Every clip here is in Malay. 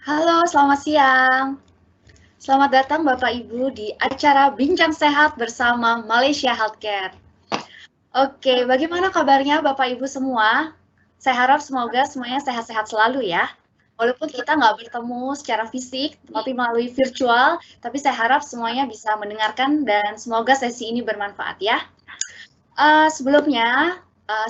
Halo, selamat siang. Selamat datang Bapak Ibu di acara Bincang Sehat bersama Malaysia Healthcare. Oke, bagaimana kabarnya Bapak Ibu semua? Saya harap semoga semuanya sehat-sehat selalu ya. Walaupun kita nggak bertemu secara fisik, tapi melalui virtual, tapi saya harap semuanya bisa mendengarkan dan semoga sesi ini bermanfaat ya. Sebelumnya,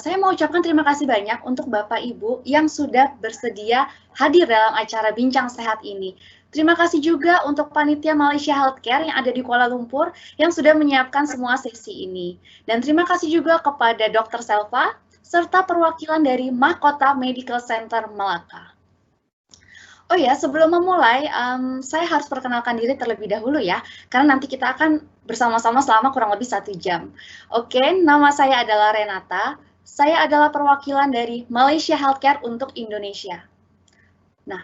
saya mau ucapkan terima kasih banyak untuk Bapak Ibu yang sudah bersedia hadir dalam acara Bincang Sehat ini. Terima kasih juga untuk panitia Malaysia Healthcare yang ada di Kuala Lumpur yang sudah menyiapkan semua sesi ini. Dan terima kasih juga kepada Dr. Selva serta perwakilan dari Mahkota Medical Center Melaka. Oh ya, sebelum memulai, saya harus perkenalkan diri terlebih dahulu ya, karena nanti kita akan bersama-sama selama kurang lebih 1 jam. Oke, nama saya adalah Renata, saya adalah perwakilan dari Malaysia Healthcare untuk Indonesia. Nah,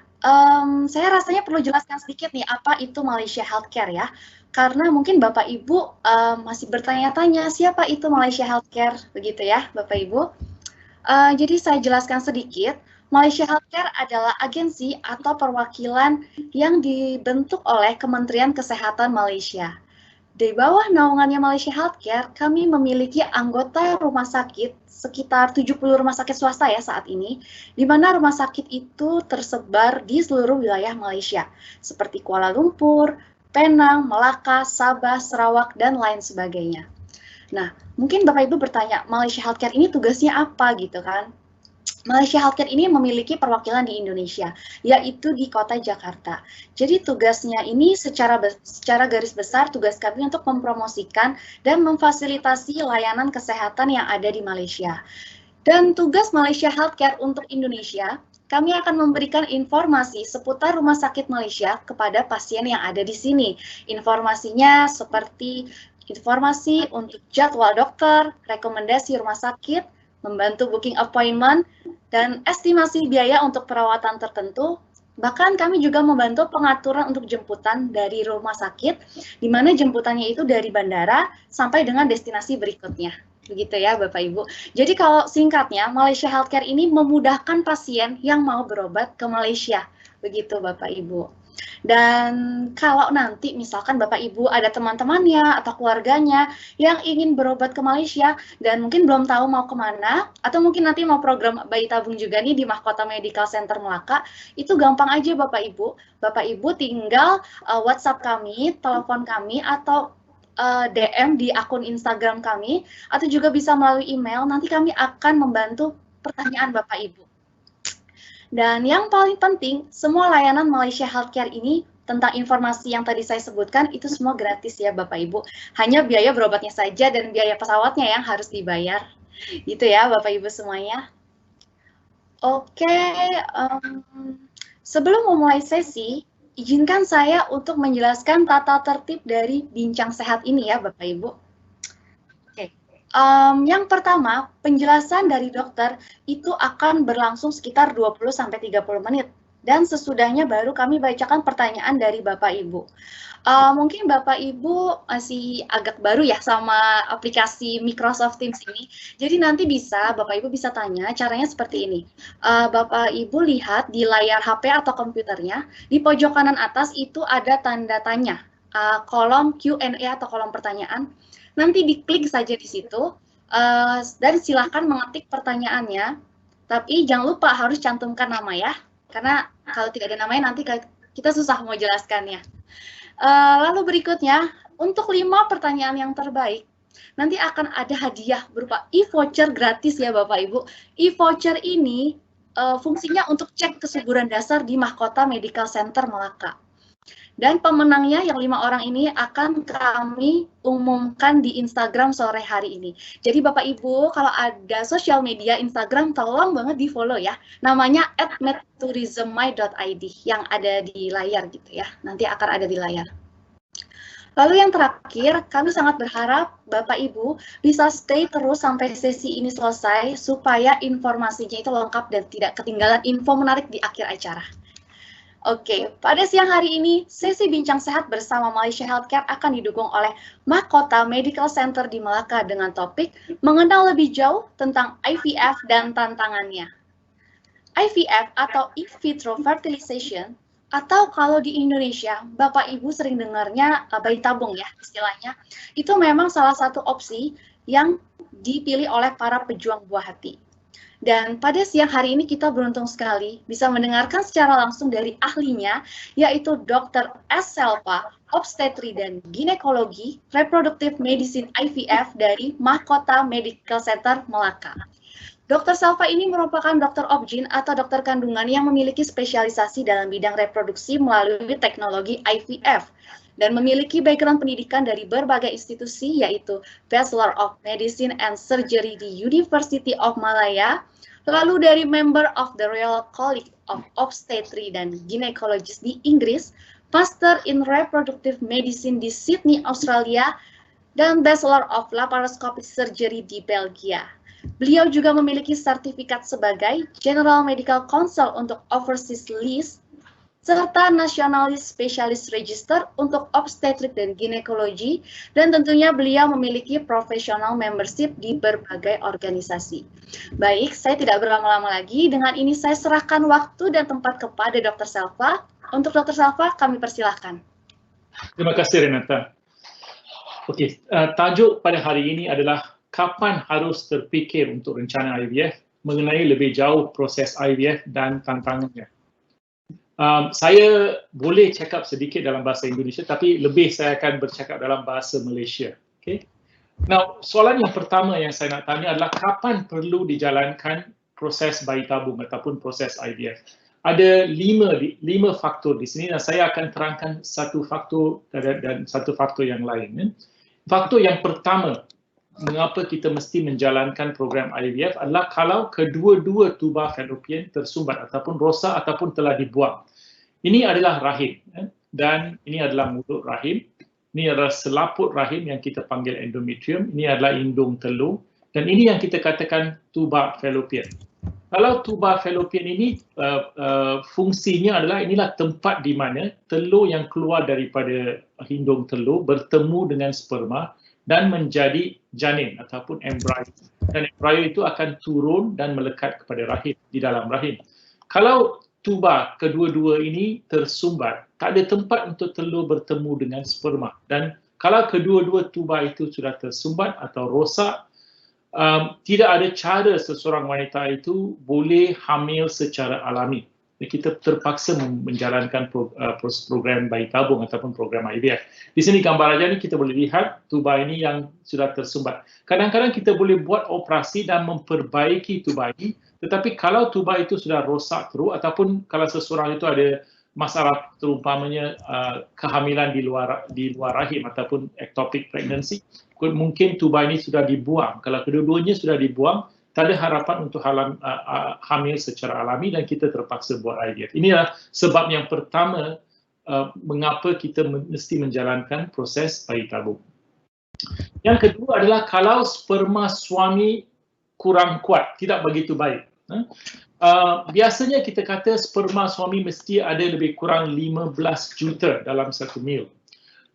saya rasanya perlu jelaskan sedikit nih, apa itu Malaysia Healthcare ya, karena mungkin Bapak Ibu masih bertanya-tanya, siapa itu Malaysia Healthcare, begitu ya Bapak Ibu? Jadi saya jelaskan sedikit, Malaysia Healthcare adalah agensi atau perwakilan yang dibentuk oleh Kementerian Kesehatan Malaysia. Di bawah naungannya Malaysia Healthcare, kami memiliki anggota rumah sakit sekitar 70 rumah sakit swasta ya saat ini, di mana rumah sakit itu tersebar di seluruh wilayah Malaysia, seperti Kuala Lumpur, Penang, Melaka, Sabah, Sarawak, dan lain sebagainya. Nah, mungkin Bapak Ibu bertanya, Malaysia Healthcare ini tugasnya apa gitu kan? Malaysia Healthcare ini memiliki perwakilan di Indonesia, yaitu di Kota Jakarta. Jadi tugasnya ini secara garis besar tugas kami untuk mempromosikan dan memfasilitasi layanan kesehatan yang ada di Malaysia. Dan tugas Malaysia Healthcare untuk Indonesia, kami akan memberikan informasi seputar rumah sakit Malaysia kepada pasien yang ada di sini. Informasinya seperti informasi untuk jadwal dokter, rekomendasi rumah sakit, membantu booking appointment, dan estimasi biaya untuk perawatan tertentu. Bahkan kami juga membantu pengaturan untuk jemputan dari rumah sakit, di mana jemputannya itu dari bandara sampai dengan destinasi berikutnya. Begitu ya Bapak Ibu. Jadi kalau singkatnya, Malaysia Healthcare ini memudahkan pasien yang mau berobat ke Malaysia. Begitu Bapak Ibu. Dan kalau nanti misalkan Bapak Ibu ada teman-temannya atau keluarganya yang ingin berobat ke Malaysia dan mungkin belum tahu mau kemana, atau mungkin nanti mau program bayi tabung juga nih di Mahkota Medical Center Melaka, itu gampang aja Bapak Ibu. Bapak Ibu tinggal WhatsApp kami, telepon kami, atau DM di akun Instagram kami, atau juga bisa melalui email, nanti kami akan membantu pertanyaan Bapak Ibu. Dan yang paling penting, semua layanan Malaysia Healthcare ini tentang informasi yang tadi saya sebutkan itu semua gratis ya Bapak Ibu. Hanya biaya berobatnya saja dan biaya pesawatnya yang harus dibayar. Gitu ya Bapak Ibu semuanya. Oke, sebelum memulai sesi, izinkan saya untuk menjelaskan tata tertib dari Bincang Sehat ini ya Bapak Ibu. Yang pertama, penjelasan dari dokter itu akan berlangsung sekitar 20-30 menit. Dan sesudahnya baru kami bacakan pertanyaan dari Bapak Ibu. Mungkin Bapak Ibu masih agak baru ya sama aplikasi Microsoft Teams ini. Jadi nanti Bapak Ibu bisa tanya, caranya seperti ini. Bapak Ibu lihat di layar HP atau komputernya, di pojok kanan atas itu ada tanda tanya, kolom Q&A atau kolom pertanyaan. Nanti diklik saja di situ, dan silakan mengetik pertanyaannya, tapi jangan lupa harus cantumkan nama ya, karena kalau tidak ada namanya nanti kita susah mau jelaskannya. Lalu berikutnya, untuk 5 pertanyaan yang terbaik, nanti akan ada hadiah berupa e-voucher gratis ya Bapak Ibu. E-voucher ini fungsinya untuk cek kesuburan dasar di Mahkota Medical Center Melaka. Dan pemenangnya yang 5 orang ini akan kami umumkan di Instagram sore hari ini. Jadi Bapak Ibu, kalau ada sosial media Instagram, tolong banget di-follow ya. Namanya @medtourismmy.id yang ada di layar gitu ya. Nanti akan ada di layar. Lalu yang terakhir, kami sangat berharap Bapak Ibu bisa stay terus sampai sesi ini selesai supaya informasinya itu lengkap dan tidak ketinggalan info menarik di akhir acara. Oke, pada siang hari ini, sesi Bincang Sehat bersama Malaysia Healthcare akan didukung oleh Mahkota Medical Center di Melaka dengan topik mengenal lebih jauh tentang IVF dan tantangannya. IVF atau in vitro fertilization Atau kalau di Indonesia, Bapak Ibu sering dengarnya bayi tabung ya istilahnya, itu memang salah satu opsi yang dipilih oleh para pejuang buah hati. Dan pada siang hari ini kita beruntung sekali bisa mendengarkan secara langsung dari ahlinya, yaitu Dr. S. Selva, obstetri dan ginekologi, reproduktif medicine IVF dari Mahkota Medical Center Melaka. Dr. Selva ini merupakan dokter obgyn atau dokter kandungan yang memiliki spesialisasi dalam bidang reproduksi melalui teknologi IVF dan memiliki background pendidikan dari berbagai institusi yaitu Bachelor of Medicine and Surgery di University of Malaya, lalu dari member of the Royal College of Obstetrics dan Gynecologists di Inggris, Master in Reproductive Medicine di Sydney, Australia, dan Bachelor of Laparoscopic Surgery di Belgia. Beliau juga memiliki sertifikat sebagai General Medical Counsel untuk Overseas List, serta Nationalist Specialist Register untuk obstetrik dan ginekologi, dan tentunya beliau memiliki professional membership di berbagai organisasi. Baik, saya tidak berlama-lama lagi, dengan ini saya serahkan waktu dan tempat kepada Dr. Selva. Untuk Dr. Selva, kami persilahkan. Terima kasih Renata. Okey, tajuk pada hari ini adalah kapan harus terfikir untuk rencana IVF, mengenai lebih jauh proses IVF dan tantangannya. Saya boleh cakap sedikit dalam bahasa Indonesia, tapi lebih saya akan bercakap dalam bahasa Malaysia. Okay? Now, soalan yang pertama yang saya nak tanya adalah kapan perlu dijalankan proses bayi tabung ataupun proses IVF. Ada lima faktor di sini dan saya akan terangkan satu faktor dan satu faktor yang lain. Faktor yang pertama, mengapa kita mesti menjalankan program IVF adalah kalau kedua-dua tuba fallopian tersumbat ataupun rosak ataupun telah dibuang. Ini adalah rahim dan ini adalah mulut rahim. Ini adalah selaput rahim yang kita panggil endometrium. Ini adalah indung telur dan ini yang kita katakan tuba fallopian. Kalau tuba fallopian ini fungsinya adalah inilah tempat di mana telur yang keluar daripada indung telur bertemu dengan sperma dan menjadi janin ataupun embrio. Dan embrio itu akan turun dan melekat kepada rahim, di dalam rahim. Kalau tuba kedua-dua ini tersumbat, tak ada tempat untuk telur bertemu dengan sperma. Dan kalau kedua-dua tuba itu sudah tersumbat atau rosak, tidak ada cara seseorang wanita itu boleh hamil secara alami. Kita terpaksa menjalankan program bayi tabung ataupun program IVF. Di sini gambar aja ni kita boleh lihat tuba ini yang sudah tersumbat. Kadang-kadang kita boleh buat operasi dan memperbaiki tuba ini, tetapi kalau tuba itu sudah rosak terus ataupun kalau seseorang itu ada masalah terumpamanya kehamilan di luar rahim ataupun ectopic pregnancy, mungkin tuba ini sudah dibuang. Kalau kedua-duanya sudah dibuang, tak ada harapan untuk hamil secara alami dan kita terpaksa buat IVF. Inilah sebab yang pertama mengapa kita mesti menjalankan proses bayi tabung. Yang kedua adalah kalau sperma suami kurang kuat, tidak begitu baik. Biasanya kita kata sperma suami mesti ada lebih kurang 15 juta dalam satu mil.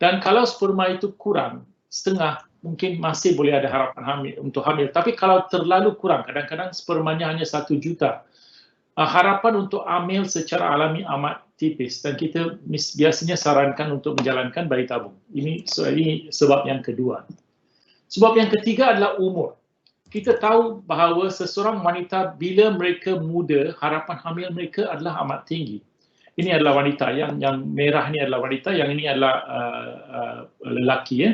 Dan kalau sperma itu kurang, setengah, mungkin masih boleh ada harapan untuk hamil. Tapi kalau terlalu kurang, kadang-kadang spermanya hanya 1 juta. Harapan untuk hamil secara alami amat tipis dan kita biasanya sarankan untuk menjalankan bayi tabung. Ini sebab yang kedua. Sebab yang ketiga adalah umur. Kita tahu bahawa seseorang wanita bila mereka muda, harapan hamil mereka adalah amat tinggi. Ini adalah wanita, yang merah ini adalah wanita, yang ini adalah lelaki. Ya.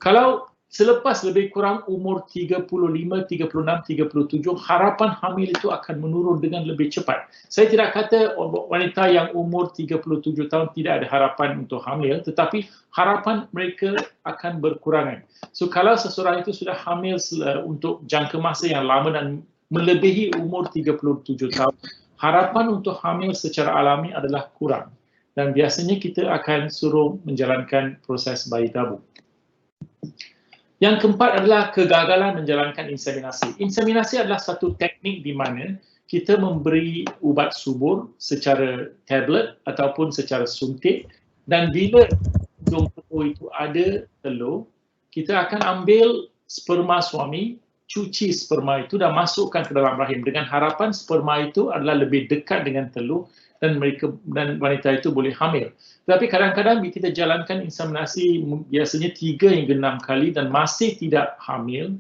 Kalau selepas lebih kurang umur 35, 36, 37, harapan hamil itu akan menurun dengan lebih cepat. Saya tidak kata wanita yang umur 37 tahun tidak ada harapan untuk hamil, tetapi harapan mereka akan berkurangan. So kalau seseorang itu sudah hamil untuk jangka masa yang lama dan melebihi umur 37 tahun, harapan untuk hamil secara alami adalah kurang. Dan biasanya kita akan suruh menjalankan proses bayi tabung. Yang keempat adalah kegagalan menjalankan inseminasi. Inseminasi adalah satu teknik di mana kita memberi ubat subur secara tablet ataupun secara suntik dan bila hidung telur itu ada telur, kita akan ambil sperma suami, cuci sperma itu dan masukkan ke dalam rahim dengan harapan sperma itu adalah lebih dekat dengan telur dan wanita itu boleh hamil. Tapi kadang-kadang kita jalankan inseminasi biasanya 3 hingga 6 kali dan masih tidak hamil,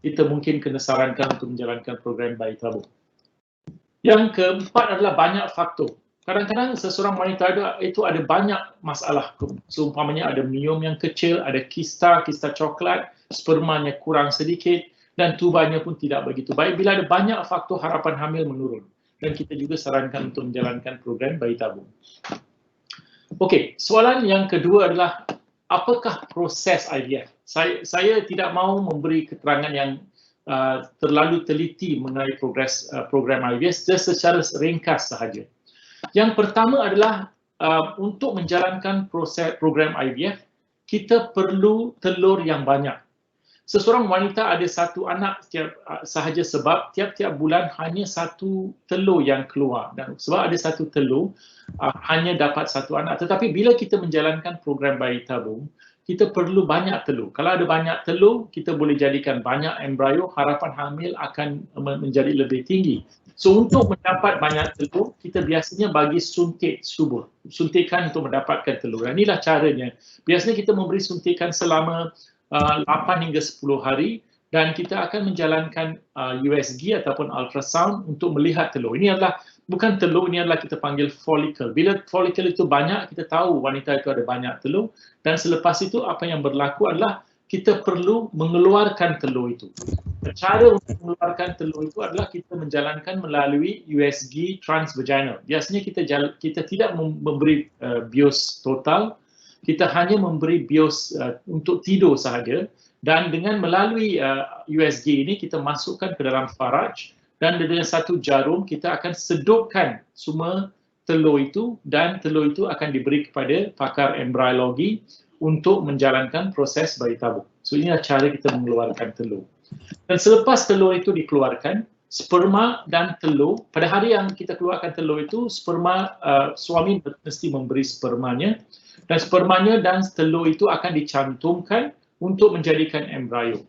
kita mungkin kena sarankan untuk menjalankan program bayi tabung. Yang keempat adalah banyak faktor. Kadang-kadang seseorang wanita itu ada banyak masalah. Seumpamanya ada miom yang kecil, ada kista coklat, spermanya kurang sedikit, dan tubanya pun tidak begitu baik. Bila ada banyak faktor, harapan hamil menurun. Dan kita juga sarankan untuk menjalankan program bayi tabung. Okey, soalan yang kedua adalah apakah proses IVF? Saya tidak mahu memberi keterangan yang terlalu teliti mengenai program IVF, secara ringkas sahaja. Yang pertama adalah untuk menjalankan proses program IVF, kita perlu telur yang banyak. Seseorang wanita ada 1 anak sahaja sebab tiap-tiap bulan hanya 1 telur yang keluar. Dan sebab ada 1 telur, hanya dapat 1 anak. Tetapi bila kita menjalankan program bayi tabung, kita perlu banyak telur. Kalau ada banyak telur, kita boleh jadikan banyak embrio, harapan hamil akan menjadi lebih tinggi. So untuk mendapat banyak telur, kita biasanya bagi suntik subur. Suntikan untuk mendapatkan telur. Dan inilah caranya. Biasanya kita memberi suntikan selama 8 hingga 10 hari dan kita akan menjalankan USG ataupun ultrasound untuk melihat telur. Ini adalah bukan telur, ini adalah kita panggil follicle. Bila follicle itu banyak, kita tahu wanita itu ada banyak telur dan selepas itu apa yang berlaku adalah kita perlu mengeluarkan telur itu. Cara untuk mengeluarkan telur itu adalah kita menjalankan melalui USG transvaginal. Biasanya kita tidak memberi bios total, kita hanya memberi bios untuk tidur sahaja dan dengan melalui USG ini kita masukkan ke dalam faraj dan dengan 1 jarum kita akan sedupkan semua telur itu dan telur itu akan diberi kepada pakar embriologi untuk menjalankan proses bayi tabung. So inilah cara kita mengeluarkan telur. Dan selepas telur itu dikeluarkan, sperma dan telur, pada hari yang kita keluarkan telur itu, sperma suami mesti memberi spermanya dan spermanya dan telur itu akan dicantumkan untuk menjadikan embrio.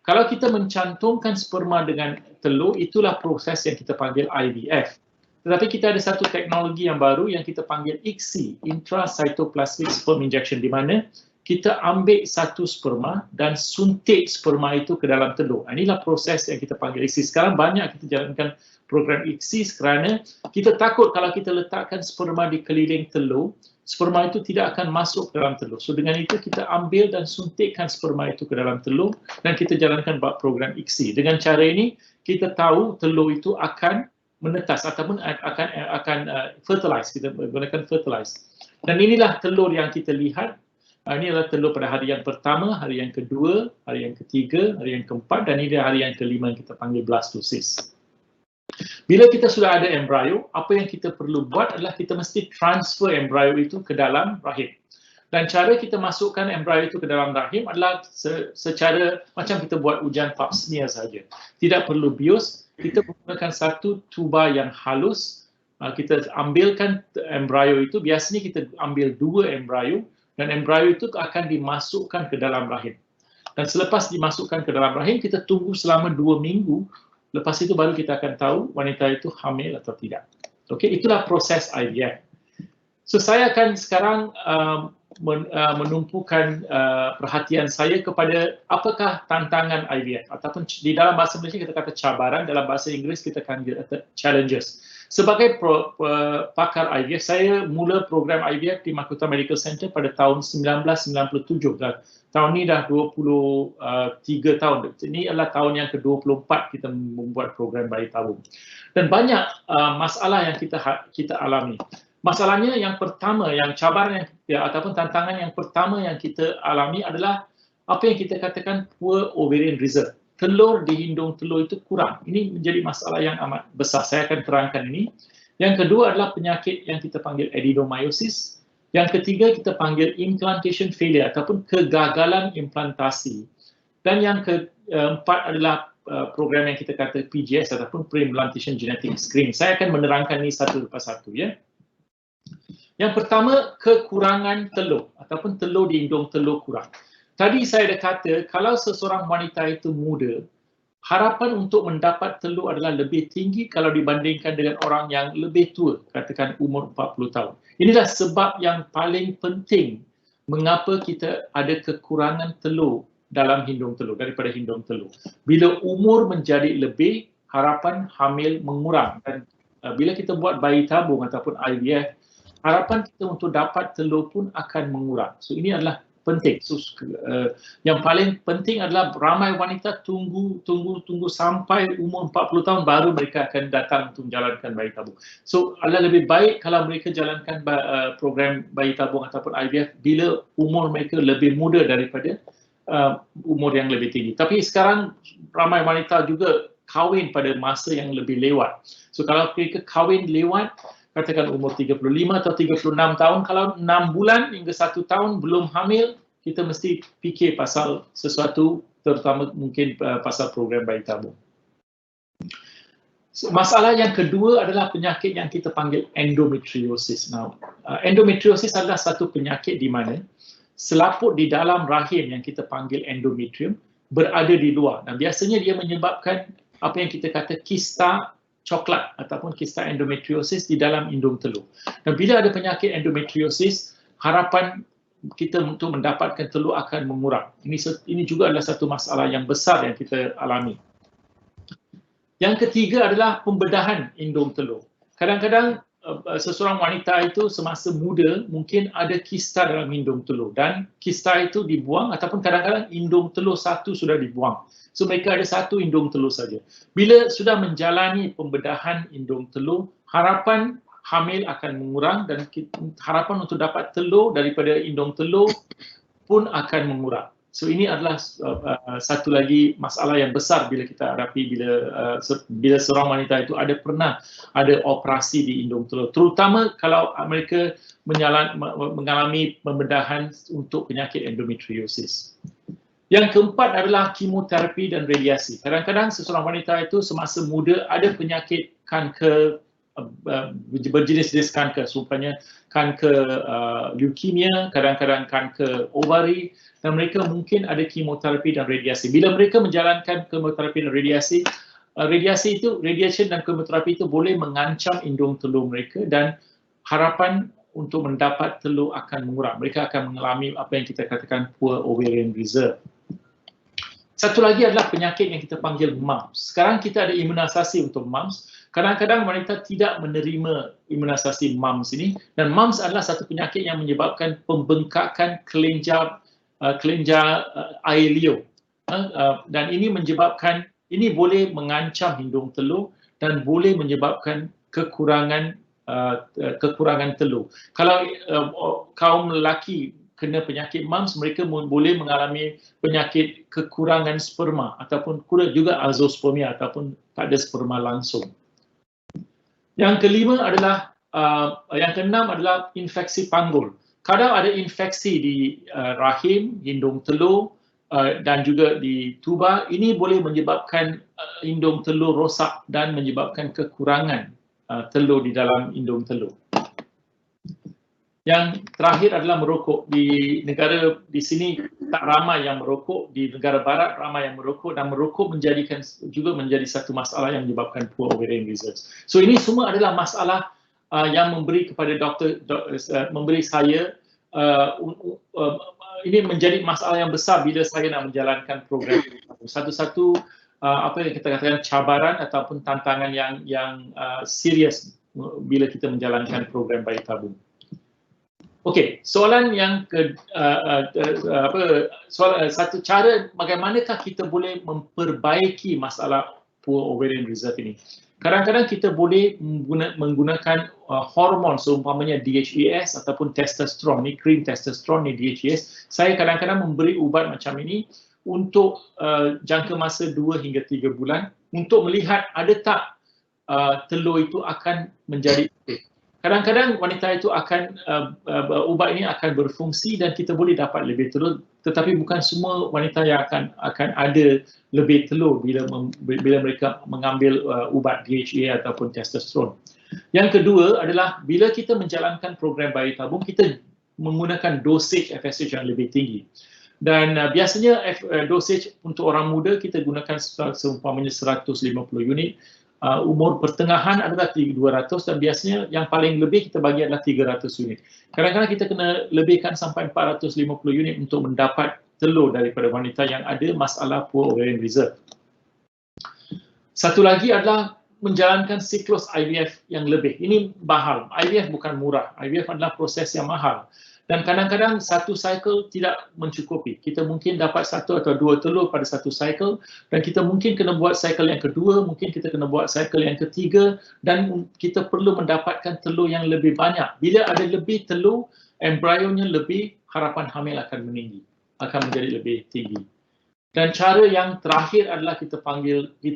Kalau kita mencantumkan sperma dengan telur, itulah proses yang kita panggil IVF. Tetapi kita ada 1 teknologi yang baru yang kita panggil ICSI, Intracytoplasmic Sperm Injection, di mana kita ambil 1 sperma dan suntik sperma itu ke dalam telur. Inilah proses yang kita panggil ICSI. Sekarang banyak kita jalankan program ICSI kerana kita takut kalau kita letakkan sperma di keliling telur, sperma itu tidak akan masuk ke dalam telur. So dengan itu kita ambil dan suntikkan sperma itu ke dalam telur dan kita jalankan program ICSI. Dengan cara ini kita tahu telur itu akan menetas ataupun akan fertilize, kita gunakan fertilize. Dan inilah telur yang kita lihat. Ini adalah telur pada hari yang pertama, hari yang kedua, hari yang ketiga, hari yang keempat dan ini hari yang kelima yang kita panggil blastocyst. Bila kita sudah ada embrio, apa yang kita perlu buat adalah kita mesti transfer embrio itu ke dalam rahim. Dan cara kita masukkan embrio itu ke dalam rahim adalah secara macam kita buat ujian pap smear saja. Tidak perlu bios, kita menggunakan 1 tuba yang halus. Kita ambilkan embrio itu, biasanya kita ambil 2 embrio dan embrio itu akan dimasukkan ke dalam rahim. Dan selepas dimasukkan ke dalam rahim, kita tunggu selama 2 minggu. Lepas itu baru kita akan tahu wanita itu hamil atau tidak. Okey, itulah proses IVF. So saya akan sekarang menumpukan perhatian saya kepada apakah tantangan IVF ataupun di dalam bahasa Malaysia kita kata cabaran, dalam bahasa Inggeris kita panggil challenges. Sebagai pakar IVF, saya mula program IVF di Makota Medical Center pada tahun 1997. Tahun ini dah 23 tahun. Ini adalah tahun yang ke-24 kita membuat program bayi tabung. Dan banyak masalah yang kita alami. Masalahnya yang pertama, yang cabaran ataupun tantangan yang pertama yang kita alami adalah apa yang kita katakan poor ovarian reserve. Telur di hindung telur itu kurang. Ini menjadi masalah yang amat besar. Saya akan terangkan ini. Yang kedua adalah penyakit yang kita panggil adenomyosis. Yang ketiga kita panggil implantation failure ataupun kegagalan implantasi. Dan yang keempat adalah program yang kita kata PGS ataupun pre-implantation genetic screening. Saya akan menerangkan ini satu lepas satu, ya. Yang pertama, kekurangan telur ataupun telur di hindung telur kurang. Tadi saya dah kata, kalau seseorang wanita itu muda, harapan untuk mendapat telur adalah lebih tinggi kalau dibandingkan dengan orang yang lebih tua, katakan umur 40 tahun. Inilah sebab yang paling penting mengapa kita ada kekurangan telur dalam hindung telur, daripada hindung telur. Bila umur menjadi lebih, harapan hamil mengurang, dan bila kita buat bayi tabung ataupun IVF, harapan kita untuk dapat telur pun akan mengurang. So ini adalah penting. So, yang paling penting adalah ramai wanita tunggu sampai umur 40 tahun baru mereka akan datang untuk menjalankan bayi tabung. So adalah lebih baik kalau mereka jalankan program bayi tabung ataupun IVF bila umur mereka lebih muda daripada umur yang lebih tinggi. Tapi sekarang ramai wanita juga kahwin pada masa yang lebih lewat. So kalau mereka kahwin lewat, katakan umur 35 atau 36 tahun, kalau 6 bulan hingga 1 tahun belum hamil, kita mesti fikir pasal sesuatu, terutama mungkin pasal program bayi tabung. So, masalah yang kedua adalah penyakit yang kita panggil endometriosis. Now, endometriosis adalah satu penyakit di mana selaput di dalam rahim yang kita panggil endometrium berada di luar. Dan biasanya dia menyebabkan apa yang kita kata kista coklat ataupun kista endometriosis di dalam hindung telur. Dan bila ada penyakit endometriosis, harapan kita untuk mendapatkan telur akan mengurang. Ini juga adalah satu masalah yang besar yang kita alami. Yang ketiga adalah pembedahan hindung telur. Kadang-kadang seseorang wanita itu semasa muda mungkin ada kista dalam hindung telur dan kista itu dibuang, ataupun kadang-kadang hindung telur satu sudah dibuang. So mereka ada satu hindung telur saja. Bila sudah menjalani pembedahan hindung telur, harapan hamil akan mengurang dan harapan untuk dapat telur daripada hindung telur pun akan mengurang. So ini adalah satu lagi masalah yang besar bila kita hadapi bila seorang wanita itu pernah ada operasi di hindung telur. Terutama kalau mereka mengalami pembedahan untuk penyakit endometriosis. Yang keempat adalah kemoterapi dan radiasi. Kadang-kadang seseorang wanita itu semasa muda ada penyakit kanker, berjenis-jenis kanker, umpamanya kanker leukemia, kadang-kadang kanker ovari, dan mereka mungkin ada kemoterapi dan radiasi. Bila mereka menjalankan kemoterapi dan radiasi, radiation dan kemoterapi itu boleh mengancam hindung telur mereka dan harapan untuk mendapat telur akan mengurang. Mereka akan mengalami apa yang kita katakan poor ovarian reserve. Satu lagi adalah penyakit yang kita panggil mumps. Sekarang kita ada imunisasi untuk mumps. Kadang-kadang wanita tidak menerima imunisasi mumps ini, dan mumps adalah satu penyakit yang menyebabkan pembengkakan kelenjar air liur. Dan ini boleh mengancam hindung telur dan boleh menyebabkan kekurangan telur. Kalau kaum lelaki kena penyakit mumps, mereka boleh mengalami penyakit kekurangan sperma ataupun juga azoospermia ataupun tak ada sperma langsung. Yang kelima adalah, yang keenam adalah infeksi panggul. Kadang ada infeksi di rahim, hindung telur dan juga di tuba. Ini boleh menyebabkan hindung telur rosak dan menyebabkan kekurangan telur di dalam hindung telur. Yang terakhir adalah merokok. Di negara di sini tak ramai yang merokok, di negara barat ramai yang merokok, dan merokok juga menjadi satu masalah yang menyebabkan poor ovarian reserve. So ini semua adalah masalah yang memberi saya ini menjadi masalah yang besar bila saya nak menjalankan program. Satu-satu apa yang kita katakan cabaran ataupun tantangan yang serius bila kita menjalankan program bayi tabung. Okey, soalan yang satu cara bagaimanakah kita boleh memperbaiki masalah poor ovarian reserve ini? Kadang-kadang kita boleh menggunakan hormon seumpamanya DHEAS ataupun testosteron, ni krim testosteron ni DHEAS. Saya kadang-kadang memberi ubat macam ini untuk jangka masa 2 hingga 3 bulan untuk melihat ada tak telur itu akan menjadi aktif. Kadang-kadang wanita itu ubat ini akan berfungsi dan kita boleh dapat lebih telur, tetapi bukan semua wanita yang akan ada lebih telur bila mereka mengambil ubat DHEA ataupun testosteron. Yang kedua adalah bila kita menjalankan program bayi tabung, kita menggunakan dosage FSH yang lebih tinggi. Dan biasanya dosage untuk orang muda kita gunakan seumpamanya 150 unit. Umur pertengahan adalah 200 dan biasanya yang paling lebih kita bagi adalah 300 unit. Kadang-kadang kita kena lebihkan sampai 450 unit untuk mendapat telur daripada wanita yang ada masalah poor ovarian reserve. Satu lagi adalah menjalankan siklus IVF yang lebih. Ini mahal. IVF bukan murah. IVF adalah proses yang mahal. Dan kadang-kadang satu cycle tidak mencukupi. Kita mungkin dapat 1 atau 2 telur pada satu cycle dan kita mungkin kena buat cycle yang kedua, mungkin kita kena buat cycle yang ketiga dan kita perlu mendapatkan telur yang lebih banyak. Bila ada lebih telur, embryonya lebih, harapan hamil akan meninggi, akan menjadi lebih tinggi. Dan cara yang terakhir adalah kita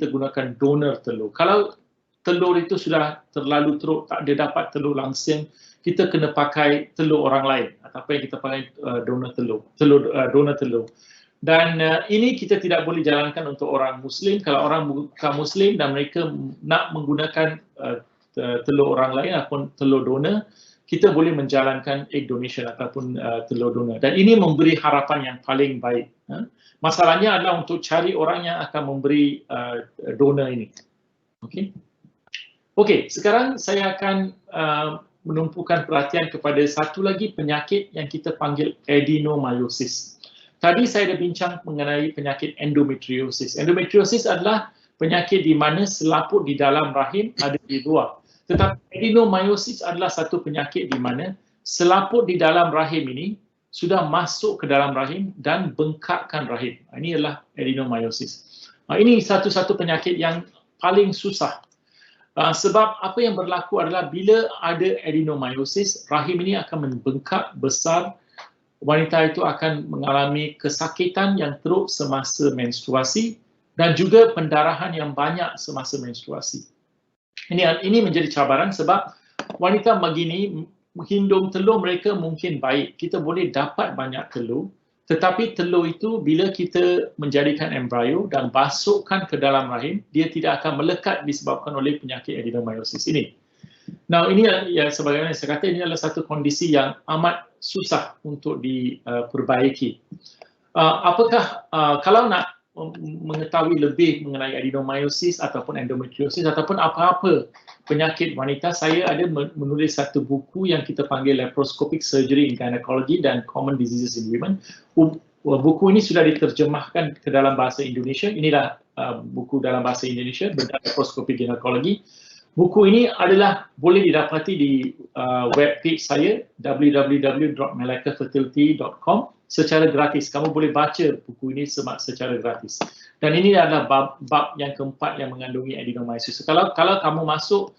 gunakan donor telur. Kalau telur itu sudah terlalu teruk, tak ada dapat telur langsung, kita kena pakai telur orang lain ataupun yang kita pakai donor telur. Dan ini kita tidak boleh jalankan untuk orang Muslim. Kalau orang bukan Muslim dan mereka nak menggunakan telur orang lain ataupun telur donor, kita boleh menjalankan egg donation ataupun telur donor. Dan ini memberi harapan yang paling baik. Masalahnya adalah untuk cari orang yang akan memberi donor ini. Okey, sekarang saya akan menumpukan perhatian kepada satu lagi penyakit yang kita panggil adenomyosis. Tadi saya dah bincang mengenai penyakit endometriosis. Endometriosis adalah penyakit di mana selaput di dalam rahim ada di luar. Tetapi adenomyosis adalah satu penyakit di mana selaput di dalam rahim ini sudah masuk ke dalam rahim dan bengkakkan rahim. Ini adalah adenomyosis. Ini satu-satu penyakit yang paling susah. Sebab apa yang berlaku adalah bila ada adenomyosis, rahim ini akan membengkak besar, wanita itu akan mengalami kesakitan yang teruk semasa menstruasi dan juga pendarahan yang banyak semasa menstruasi. Ini menjadi cabaran sebab wanita begini, hindung telur mereka mungkin baik, kita boleh dapat banyak telur, tetapi telur itu bila kita menjadikan embrio dan masukkan ke dalam rahim, dia tidak akan melekat disebabkan oleh penyakit adenomyosis ini. Now ini ya sebagaimana saya kata, ini adalah satu kondisi yang amat susah untuk diperbaiki. Kalau nak mengetahui lebih mengenai adenomyosis ataupun endometriosis ataupun apa-apa penyakit wanita, saya ada menulis satu buku yang kita panggil Laparoscopic Surgery in Gynecology and Common Diseases in Women. Buku ini sudah diterjemahkan ke dalam bahasa Indonesia. Inilah buku dalam bahasa Indonesia, bedah laparoscopic gynecology. Buku ini adalah boleh didapati di webpage saya www.melakafertility.com secara gratis. Kamu boleh baca buku ini secara gratis. Dan ini adalah bab yang keempat yang mengandungi adenomyosis. Kalau kamu masuk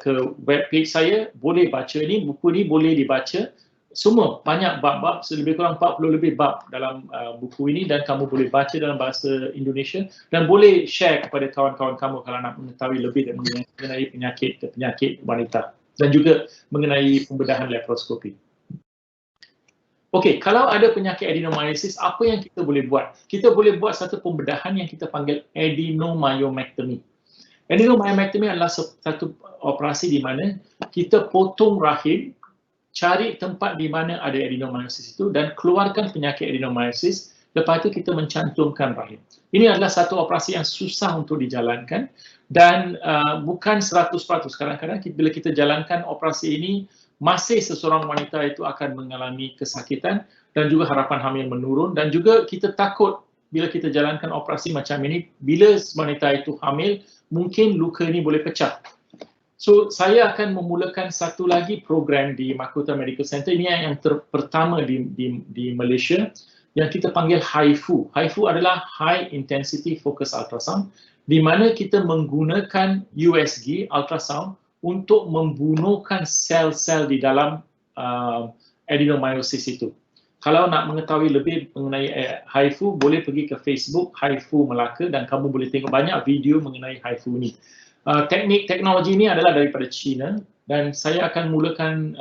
ke webpage saya, boleh baca ini. Buku ini boleh dibaca. Semua banyak bab-bab, lebih kurang 40 lebih bab dalam buku ini dan kamu boleh baca dalam bahasa Indonesia dan boleh share kepada kawan-kawan kamu kalau nak mengetahui lebih mengenai penyakit wanita dan juga mengenai pembedahan laparoskopi. Okey, kalau ada penyakit adenomyosis, apa yang kita boleh buat? Kita boleh buat satu pembedahan yang kita panggil adenomyomectomy. Adenomyomectomy adalah satu operasi di mana kita potong rahim, cari tempat di mana ada adenomyosis itu dan keluarkan penyakit adenomyosis, lepas itu kita mencantumkan rahim. Ini adalah satu operasi yang susah untuk dijalankan dan bukan 100%. Kadang-kadang bila kita jalankan operasi ini, masih seseorang wanita itu akan mengalami kesakitan dan juga harapan hamil menurun dan juga kita takut bila kita jalankan operasi macam ini, bila wanita itu hamil, mungkin luka ini boleh pecah. So, saya akan memulakan satu lagi program di Makota Medical Center. Ini yang pertama di Malaysia yang kita panggil HIFU. HIFU adalah High Intensity Focus Ultrasound, di mana kita menggunakan USG ultrasound untuk membunuhkan sel-sel di dalam adenomyosis itu. Kalau nak mengetahui lebih mengenai HIFU, boleh pergi ke Facebook HIFU Melaka dan kamu boleh tengok banyak video mengenai HIFU ini. Teknologi ini adalah daripada China dan saya akan mulakan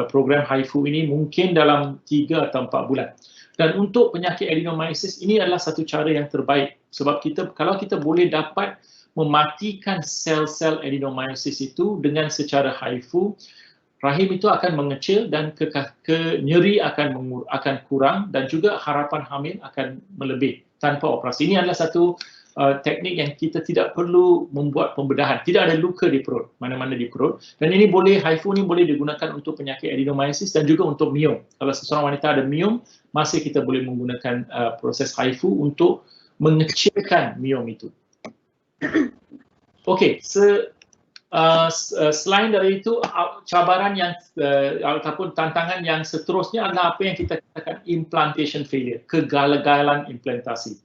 program HIFU ini mungkin dalam 3 atau 4 bulan. Dan untuk penyakit adenomyosis, ini adalah satu cara yang terbaik sebab kalau kita boleh dapat mematikan sel-sel adenomyosis itu dengan secara HIFU, rahim itu akan mengecil dan nyeri akan kurang dan juga harapan hamil akan melebih tanpa operasi. Ini adalah satu teknik yang kita tidak perlu membuat pembedahan. Tidak ada luka di perut, mana-mana di perut. Dan ini boleh, HIFU ini boleh digunakan untuk penyakit adenomyosis dan juga untuk miom. Kalau seseorang wanita ada miom, masih kita boleh menggunakan proses HIFU untuk mengecilkan miom itu. Okey, selain dari itu, cabaran yang ataupun tantangan yang seterusnya adalah apa yang kita katakan implantation failure, kegagalan implantasi.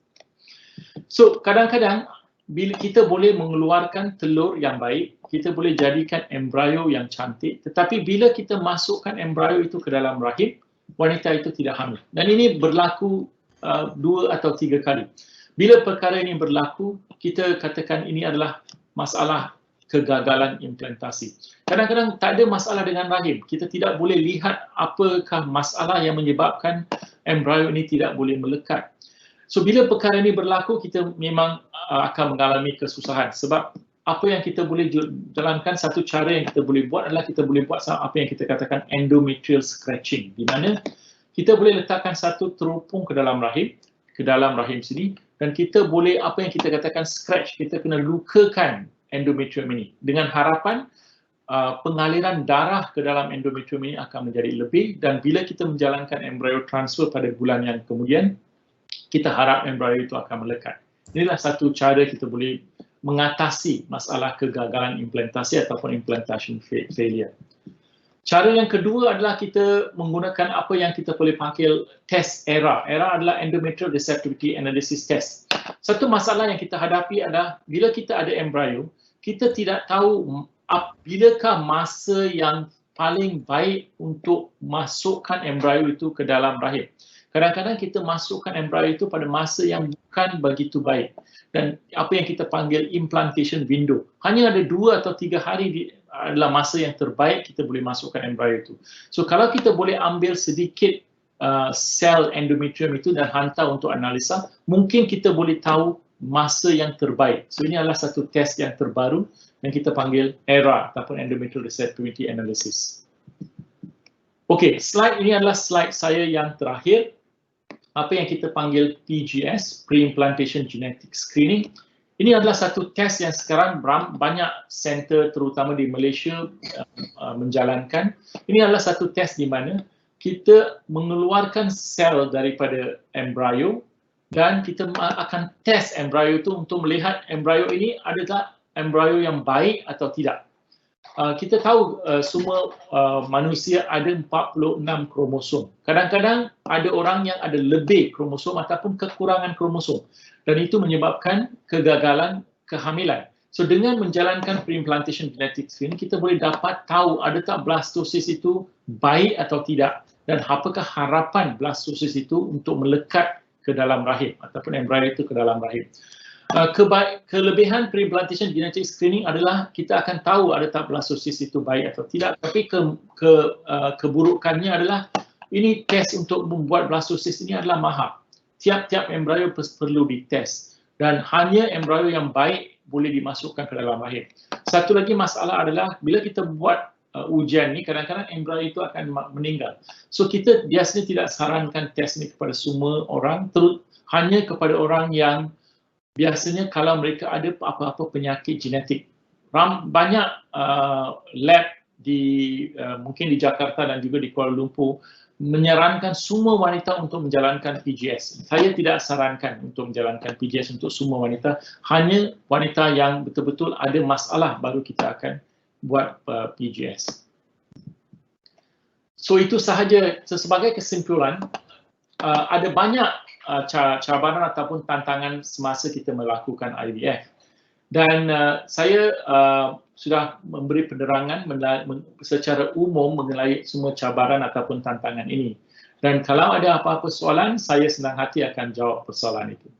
So, kadang-kadang bila kita boleh mengeluarkan telur yang baik, kita boleh jadikan embrio yang cantik, tetapi bila kita masukkan embrio itu ke dalam rahim, wanita itu tidak hamil. Dan ini berlaku 2 atau 3 kali. Bila perkara ini berlaku, kita katakan ini adalah masalah kegagalan implantasi. Kadang-kadang tak ada masalah dengan rahim. Kita tidak boleh lihat apakah masalah yang menyebabkan embrio ini tidak boleh melekat. So, bila perkara ini berlaku, kita memang akan mengalami kesusahan. Sebab apa yang kita boleh jalankan, satu cara yang kita boleh buat adalah kita boleh buat apa yang kita katakan endometrial scratching. Di mana kita boleh letakkan satu teropong ke dalam rahim sini, dan kita boleh apa yang kita katakan scratch, kita kena lukakan endometrium ini. Dengan harapan pengaliran darah ke dalam endometrium ini akan menjadi lebih, dan bila kita menjalankan embryo transfer pada bulan yang kemudian, kita harap embrio itu akan melekat. Inilah satu cara kita boleh mengatasi masalah kegagalan implantasi ataupun implantation failure. Cara yang kedua adalah kita menggunakan apa yang kita boleh panggil test ERA. ERA adalah Endometrial Receptivity Analysis Test. Satu masalah yang kita hadapi adalah bila kita ada embrio, kita tidak tahu bilakah masa yang paling baik untuk masukkan embrio itu ke dalam rahim. Kadang-kadang kita masukkan embrio itu pada masa yang bukan begitu baik. Dan apa yang kita panggil implantation window. Hanya ada 2 atau 3 hari adalah masa yang terbaik kita boleh masukkan embrio itu. So, kalau kita boleh ambil sedikit sel endometrium itu dan hantar untuk analisa, mungkin kita boleh tahu masa yang terbaik. So, ini adalah satu test yang terbaru yang kita panggil ERA ataupun Endometrial Receptivity Analysis. Okey, slide ini adalah slide saya yang terakhir. Apa yang kita panggil PGS, Pre-Implantation Genetic Screening. Ini adalah satu test yang sekarang banyak center terutama di Malaysia menjalankan. Ini adalah satu test di mana kita mengeluarkan sel daripada embrio dan kita akan test embrio itu untuk melihat embrio ini adalah embrio yang baik atau tidak. Kita tahu semua manusia ada 46 kromosom. Kadang-kadang ada orang yang ada lebih kromosom ataupun kekurangan kromosom. Dan itu menyebabkan kegagalan kehamilan. So, dengan menjalankan pre-implantation genetic screening, kita boleh dapat tahu adakah blastosis itu baik atau tidak. Dan apakah harapan blastosis itu untuk melekat ke dalam rahim ataupun embrio itu ke dalam rahim. Kelebihan pre-implantation genetic screening adalah kita akan tahu adakah blastosis itu baik atau tidak, tapi keburukannya adalah ini tes untuk membuat blastosis ini adalah mahal. Tiap-tiap embrio perlu dites dan hanya embrio yang baik boleh dimasukkan ke dalam rahim. Satu lagi masalah adalah bila kita buat ujian ni, kadang-kadang embrio itu akan meninggal. So, kita biasanya tidak sarankan tes ini kepada semua orang, hanya kepada orang yang biasanya kalau mereka ada apa-apa penyakit genetik. Banyak lab mungkin di Jakarta dan juga di Kuala Lumpur menyarankan semua wanita untuk menjalankan PGS. Saya tidak sarankan untuk menjalankan PGS untuk semua wanita. Hanya wanita yang betul-betul ada masalah baru kita akan buat PGS. So, itu sahaja. Sebagai kesimpulan, ada banyak cabaran ataupun tantangan semasa kita melakukan IVF. Dan saya sudah memberi penerangan secara umum mengenai semua cabaran ataupun tantangan ini. Dan kalau ada apa-apa soalan, saya senang hati akan jawab persoalan itu.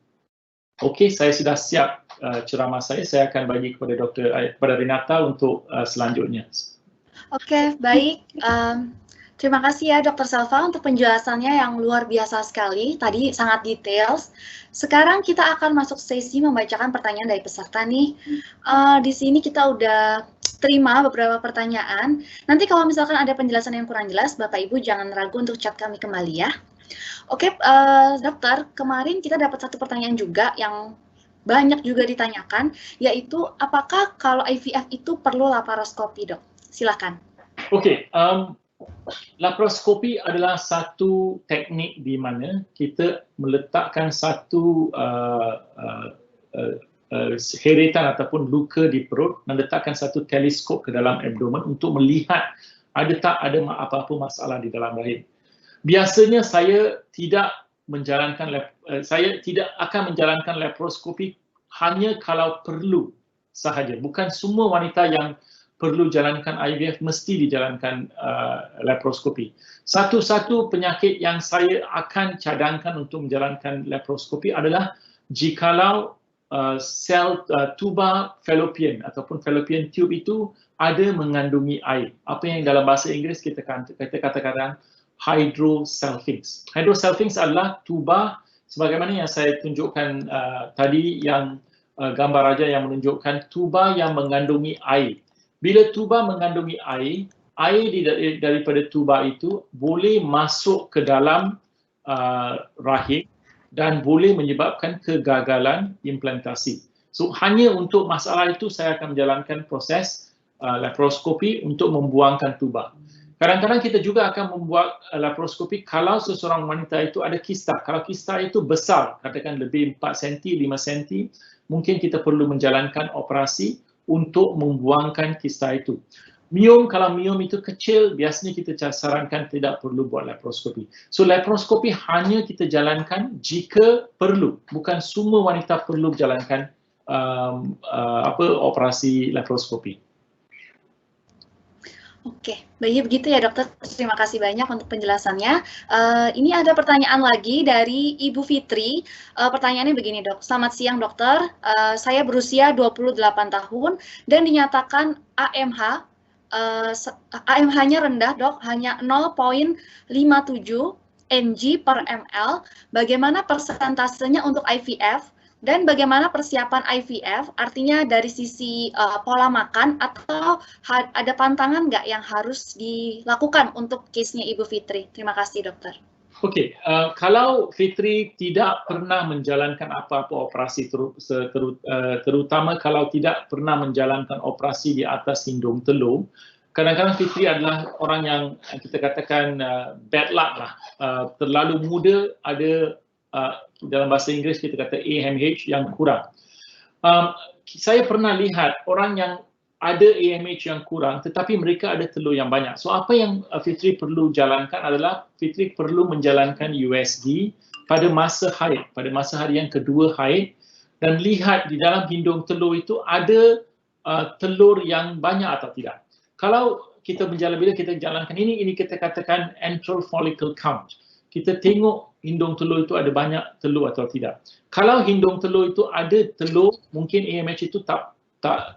Okey, saya sudah siap ceramah saya. Saya akan bagi kepada Renata untuk selanjutnya. Okey, baik. Terima kasih ya Dr. Selva untuk penjelasannya yang luar biasa sekali. Tadi sangat details. Sekarang kita akan masuk sesi membacakan pertanyaan dari peserta nih. Di sini kita udah terima beberapa pertanyaan. Nanti kalau misalkan ada penjelasan yang kurang jelas, Bapak Ibu jangan ragu untuk chat kami kembali ya. Oke, dokter, kemarin kita dapat satu pertanyaan juga yang banyak juga ditanyakan, yaitu apakah kalau IVF itu perlu laparoskopi, dok? Silakan. Oke, laparoskopi adalah satu teknik di mana kita meletakkan satu heretan ataupun luka di perut dan letakkan satu teleskop ke dalam abdomen untuk melihat ada tak ada apa-apa masalah di dalam rahim. Biasanya saya tidak akan menjalankan laparoskopi hanya kalau perlu sahaja. Bukan semua wanita yang perlu jalankan IVF mesti dijalankan laparoskopi. Satu-satu penyakit yang saya akan cadangkan untuk menjalankan laparoskopi adalah jikalau sel tuba fallopian ataupun fallopian tube itu ada mengandungi air. Apa yang dalam bahasa Inggeris kita katakan hydrosalpinx. Hydrosalpinx adalah tuba sebagaimana yang saya tunjukkan tadi, yang gambar raja yang menunjukkan tuba yang mengandungi air. Bila tuba mengandungi air, daripada tuba itu boleh masuk ke dalam rahim dan boleh menyebabkan kegagalan implantasi. So hanya untuk masalah itu saya akan menjalankan proses laparoskopi untuk membuangkan tuba. Kadang-kadang kita juga akan membuat laparoskopi kalau seseorang wanita itu ada kista. Kalau kista itu besar, katakan lebih 4 cm, 5 cm, mungkin kita perlu menjalankan operasi untuk membuangkan kista itu. Miom, kalau miom itu kecil, biasanya kita sarankan tidak perlu buat laparoskopi. So laparoskopi hanya kita jalankan jika perlu. Bukan semua wanita perlu jalankan operasi laparoskopi. Oke, baik begitu ya dokter. Terima kasih banyak untuk penjelasannya. Ini ada pertanyaan lagi dari Ibu Fitri. Pertanyaannya begini dok. Selamat siang dokter. Saya berusia 28 tahun dan dinyatakan AMH. AMH-nya rendah dok, hanya 0,57 mg per ml. Bagaimana persentasenya untuk IVF? Dan bagaimana persiapan IVF, artinya dari sisi pola makan atau ada pantangan nggak yang harus dilakukan untuk case-nya Ibu Fitri? Terima kasih dokter. Oke, kalau Fitri tidak pernah menjalankan apa-apa operasi, terutama kalau tidak pernah menjalankan operasi di atas hindung telur, kadang-kadang Fitri adalah orang yang kita katakan bad luck lah, terlalu muda, ada dalam bahasa Inggeris kita kata AMH yang kurang. Saya pernah lihat orang yang ada AMH yang kurang tetapi mereka ada telur yang banyak. So apa yang Fitri perlu jalankan adalah Fitri perlu menjalankan USG pada masa haid, pada masa hari yang kedua haid, dan lihat di dalam hindung telur itu ada telur yang banyak atau tidak. Kalau bila kita jalankan ini kita katakan antral follicle count. Kita tengok hindung telur itu ada banyak telur atau tidak. Kalau hindung telur itu ada telur, mungkin AMH itu tak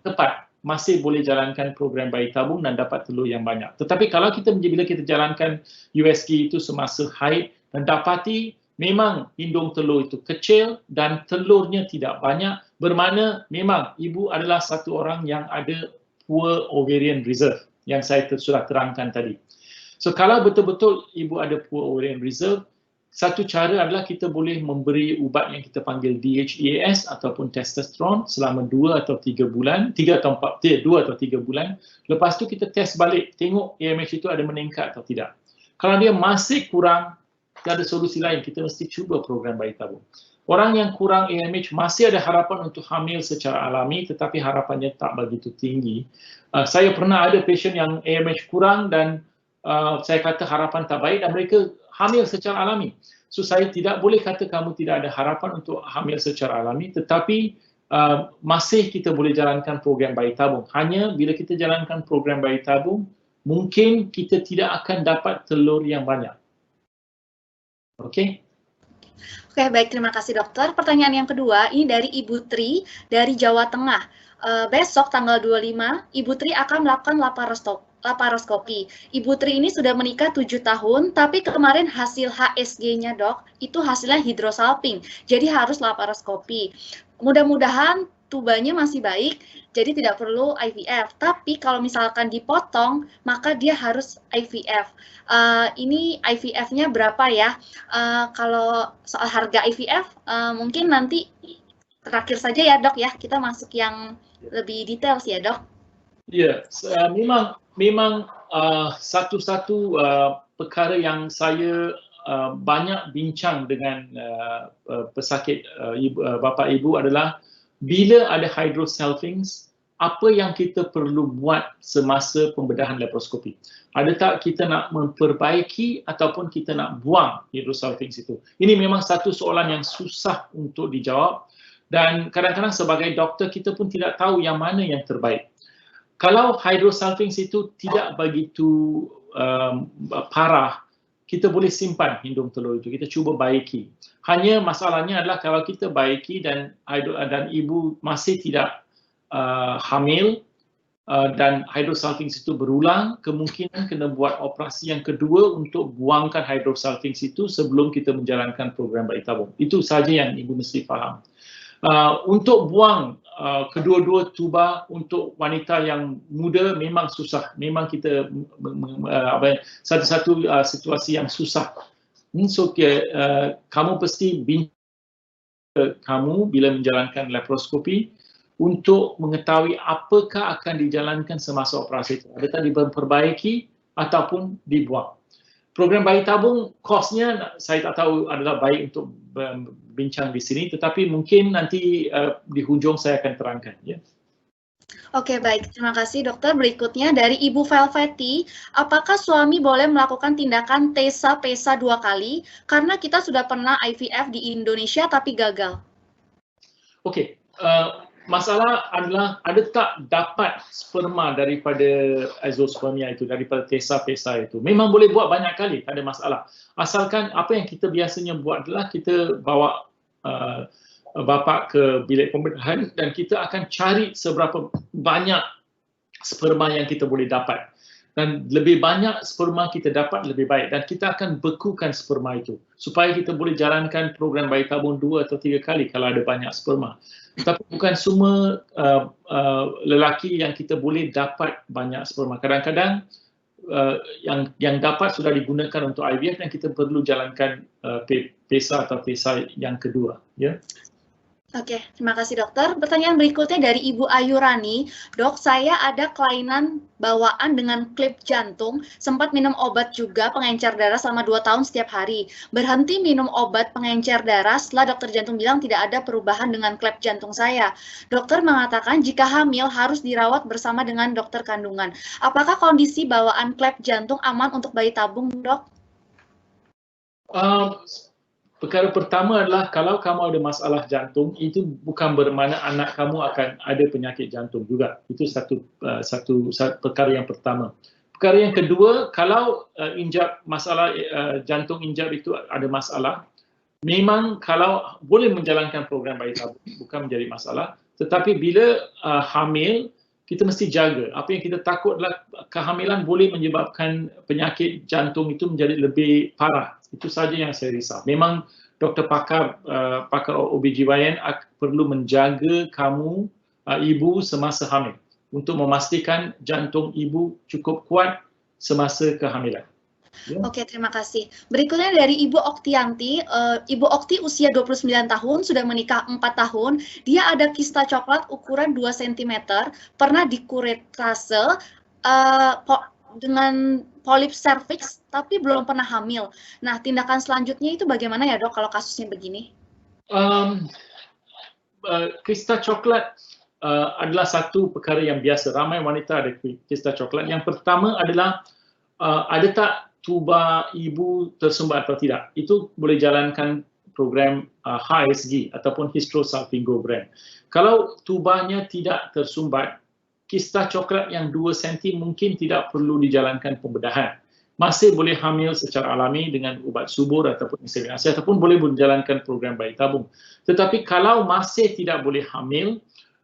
tepat. Masih boleh jalankan program bayi tabung dan dapat telur yang banyak. Tetapi kalau bila kita jalankan USG itu semasa haid dan dapati memang hindung telur itu kecil dan telurnya tidak banyak, bermakna memang ibu adalah satu orang yang ada poor ovarian reserve yang saya sudah terangkan tadi. So kalau betul-betul ibu ada poor ovarian reserve, satu cara adalah kita boleh memberi ubat yang kita panggil DHEAS ataupun testosteron selama 2 atau 3 bulan, 2 atau 3 bulan. Lepas tu kita test balik, tengok AMH itu ada meningkat atau tidak. Kalau dia masih kurang, ada solusi lain, kita mesti cuba program bayi tabung. Orang yang kurang AMH masih ada harapan untuk hamil secara alami, tetapi harapannya tak begitu tinggi. Saya pernah ada pasien yang AMH kurang dan saya kata harapan tak baik dan mereka hamil secara alami. So saya tidak boleh kata kamu tidak ada harapan untuk hamil secara alami, tetapi masih kita boleh jalankan program bayi tabung. Hanya bila kita jalankan program bayi tabung, mungkin kita tidak akan dapat telur yang banyak. Okey? Oke, baik, terima kasih dokter. Pertanyaan yang kedua, ini dari Ibu Tri dari Jawa Tengah. Besok tanggal 25, Ibu Tri akan melakukan laparoskopi. Ibu Tri ini sudah menikah 7 tahun, tapi kemarin hasil HSG-nya dok, itu hasilnya hidrosalping, jadi harus laparoskopi. Mudah-mudahan tubanya masih baik, jadi tidak perlu IVF. Tapi kalau misalkan dipotong, maka dia harus IVF. Ini IVF-nya berapa ya? Kalau soal harga IVF, mungkin nanti terakhir saja ya dok ya, kita masuk yang lebih detail sih ya dok. Ya, memang satu-satu perkara yang saya banyak bincang dengan pesakit bapa ibu adalah bila ada hydrosalpinx, apa yang kita perlu buat semasa pembedahan laparoskopi. Ada tak kita nak memperbaiki ataupun kita nak buang hydrosalpinx itu? Ini memang satu soalan yang susah untuk dijawab dan kadang-kadang sebagai doktor kita pun tidak tahu yang mana yang terbaik. Kalau hydrosalpinx itu tidak begitu parah, kita boleh simpan hindung telur itu, kita cuba baiki. Hanya masalahnya adalah kalau kita baiki dan ibu masih tidak hamil dan hydrosalpinx itu berulang, kemungkinan kena buat operasi yang kedua untuk buangkan hydrosalpinx itu sebelum kita menjalankan program bayi tabung. Itu saja yang ibu mesti faham. Untuk buang kedua-dua tuba untuk wanita yang muda memang susah. Memang kita satu-satu situasi yang susah. So kamu pasti bincang kamu bila menjalankan laparoskopi untuk mengetahui apakah akan dijalankan semasa operasi itu. Adakah diperbaiki ataupun dibuang. Program bayi tabung, kosnya saya tak tahu adalah baik untuk bincang di sini, tetapi mungkin nanti di hujung saya akan terangkan. Ya. Oke, baik. Terima kasih, dokter. Berikutnya dari Ibu Velvety, apakah suami boleh melakukan tindakan TESA-PESA 2 kali karena kita sudah pernah IVF di Indonesia tapi gagal? Oke, masalah adalah ada tak dapat sperma daripada azoospermia itu, daripada TESA-PESA itu. Memang boleh buat banyak kali, tak ada masalah. Asalkan apa yang kita biasanya buat adalah kita bawa bapa ke bilik pembedahan dan kita akan cari seberapa banyak sperma yang kita boleh dapat. Dan lebih banyak sperma kita dapat, lebih baik. Dan kita akan bekukan sperma itu supaya kita boleh jalankan program bayi tabung 2 atau 3 kali kalau ada banyak sperma. Tapi bukan semua lelaki yang kita boleh dapat banyak sperma. Kadang-kadang yang dapat sudah digunakan untuk IVF dan kita perlu jalankan PESA atau TESA yang kedua. Ya. Oke, terima kasih dokter. Pertanyaan berikutnya dari Ibu Ayu Rani. Dok, saya ada kelainan bawaan dengan klip jantung, sempat minum obat juga pengencer darah selama 2 tahun setiap hari. Berhenti minum obat pengencer darah setelah dokter jantung bilang tidak ada perubahan dengan klip jantung saya. Dokter mengatakan jika hamil harus dirawat bersama dengan dokter kandungan. Apakah kondisi bawaan klip jantung aman untuk bayi tabung, dok? Perkara pertama adalah kalau kamu ada masalah jantung, itu bukan bermakna anak kamu akan ada penyakit jantung juga. Itu satu perkara yang pertama. Perkara yang kedua, kalau masalah jantung injap itu ada masalah, memang kalau boleh menjalankan program bayi tabung, bukan menjadi masalah. Tetapi bila hamil, kita mesti jaga. Apa yang kita takut adalah kehamilan boleh menyebabkan penyakit jantung itu menjadi lebih parah. Itu saja yang saya risau. Memang doktor pakar OBGYN perlu menjaga kamu, ibu semasa hamil untuk memastikan jantung ibu cukup kuat semasa kehamilan. Ya. Oke, terima kasih. Berikutnya dari Ibu Oktianti. Ibu Okti usia 29 tahun, sudah menikah 4 tahun. Dia ada kista coklat ukuran 2 cm, pernah dikuretase dengan polip cervix, tapi belum pernah hamil. Nah, tindakan selanjutnya itu bagaimana ya dok kalau kasusnya begini? Kista coklat adalah satu perkara yang biasa. Ramai wanita ada kista coklat. Yang pertama adalah ada tak tuba ibu tersumbat atau tidak. Itu boleh jalankan program HSG ataupun hysterosalpingogram. Kalau tubanya tidak tersumbat, kista coklat yang 2 cm mungkin tidak perlu dijalankan pembedahan. Masih boleh hamil secara alami dengan ubat subur ataupun inseminasi ataupun boleh menjalankan program bayi tabung. Tetapi kalau masih tidak boleh hamil,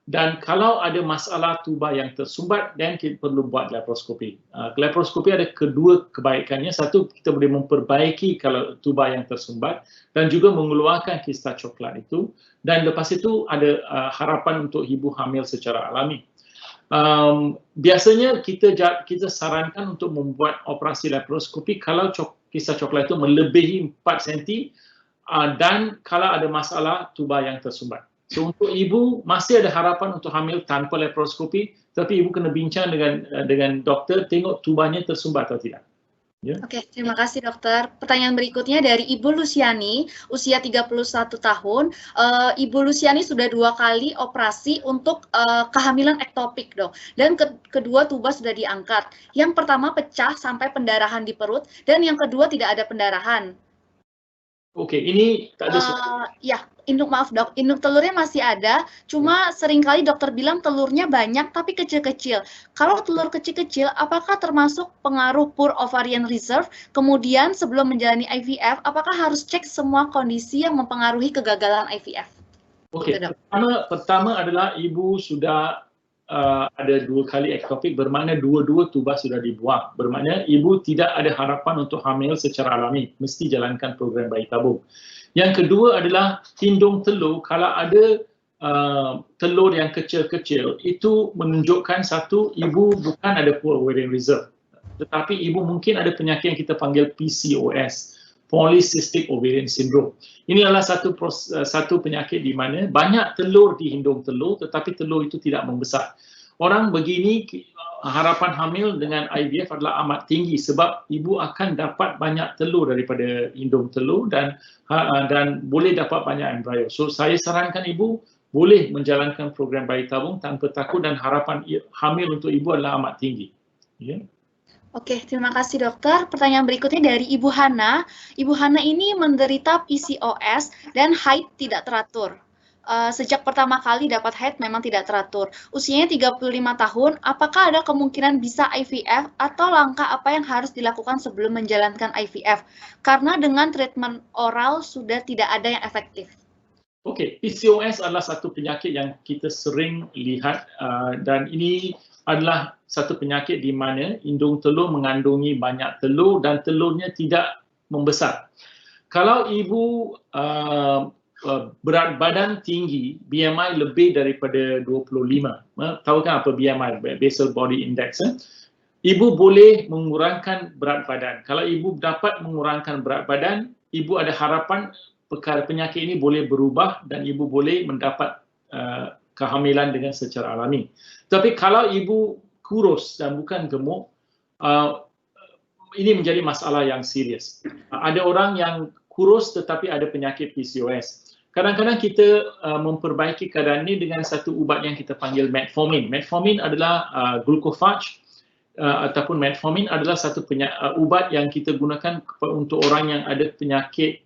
Dan kalau ada masalah tuba yang tersumbat, dan kita perlu buat laparoskopi. Laparoskopi ada kedua kebaikannya. Satu, kita boleh memperbaiki kalau tuba yang tersumbat dan juga mengeluarkan kista coklat itu. Dan lepas itu ada harapan untuk ibu hamil secara alami. Biasanya kita sarankan untuk membuat operasi laparoskopi kalau kista coklat itu melebihi 4 cm dan kalau ada masalah tuba yang tersumbat. So untuk ibu masih ada harapan untuk hamil tanpa laparoskopi, tapi ibu kena bincang dengan doktor tengok tubanya tersumbat atau tidak. Yeah. Oke, terima kasih dokter. Pertanyaan berikutnya dari Ibu Luciani, usia 31 tahun. Ibu Luciani sudah 2 kali operasi untuk kehamilan ektopik, dok. Dan kedua tuba sudah diangkat. Yang pertama pecah sampai pendarahan di perut, dan yang kedua tidak ada pendarahan. Oke, ini tak ada ya, maaf dok, induk telurnya masih ada, cuma seringkali dokter bilang telurnya banyak tapi kecil-kecil. Kalau telur kecil-kecil, apakah termasuk pengaruh poor ovarian reserve? Kemudian sebelum menjalani IVF, apakah harus cek semua kondisi yang mempengaruhi kegagalan IVF? Oke, pertama adalah ibu sudah ada 2 kali ektopik, bermakna dua-dua tuba sudah dibuang. Bermakna ibu tidak ada harapan untuk hamil secara alami, mesti jalankan program bayi tabung. Yang kedua adalah hindung telur, kalau ada telur yang kecil-kecil, itu menunjukkan satu, ibu bukan ada poor ovarian reserve, tetapi ibu mungkin ada penyakit yang kita panggil PCOS, Polycystic Ovarian Syndrome. Ini adalah satu penyakit di mana banyak telur di hindung telur, tetapi telur itu tidak membesar. Orang begini, harapan hamil dengan IVF adalah amat tinggi sebab ibu akan dapat banyak telur daripada hindung telur dan boleh dapat banyak embrio. So saya sarankan ibu boleh menjalankan program bayi tabung tanpa takut dan harapan hamil untuk ibu adalah amat tinggi. Yeah. Oke, terima kasih dokter. Pertanyaan berikutnya dari Ibu Hana. Ibu Hana ini menderita PCOS dan haid tidak teratur. Sejak pertama kali dapat haid memang tidak teratur. Usianya 35 tahun, apakah ada kemungkinan bisa IVF atau langkah apa yang harus dilakukan sebelum menjalankan IVF? Karena dengan treatment oral sudah tidak ada yang efektif. Oke, PCOS adalah satu penyakit yang kita sering lihat dan ini adalah satu penyakit di mana hindung telur mengandungi banyak telur dan telurnya tidak membesar. Kalau ibu berat badan tinggi, BMI lebih daripada 25, tahu kan apa BMI, Basal Body Index, ibu boleh mengurangkan berat badan. Kalau ibu dapat mengurangkan berat badan, ibu ada harapan perkara penyakit ini boleh berubah dan ibu boleh mendapat kehamilan dengan secara alami. Tapi kalau ibu kurus dan bukan gemuk, ini menjadi masalah yang serius. Ada orang yang kurus tetapi ada penyakit PCOS. Kadang-kadang kita memperbaiki keadaan ini dengan satu ubat yang kita panggil metformin. Metformin adalah glucophage ataupun metformin adalah satu ubat yang kita gunakan untuk orang yang ada penyakit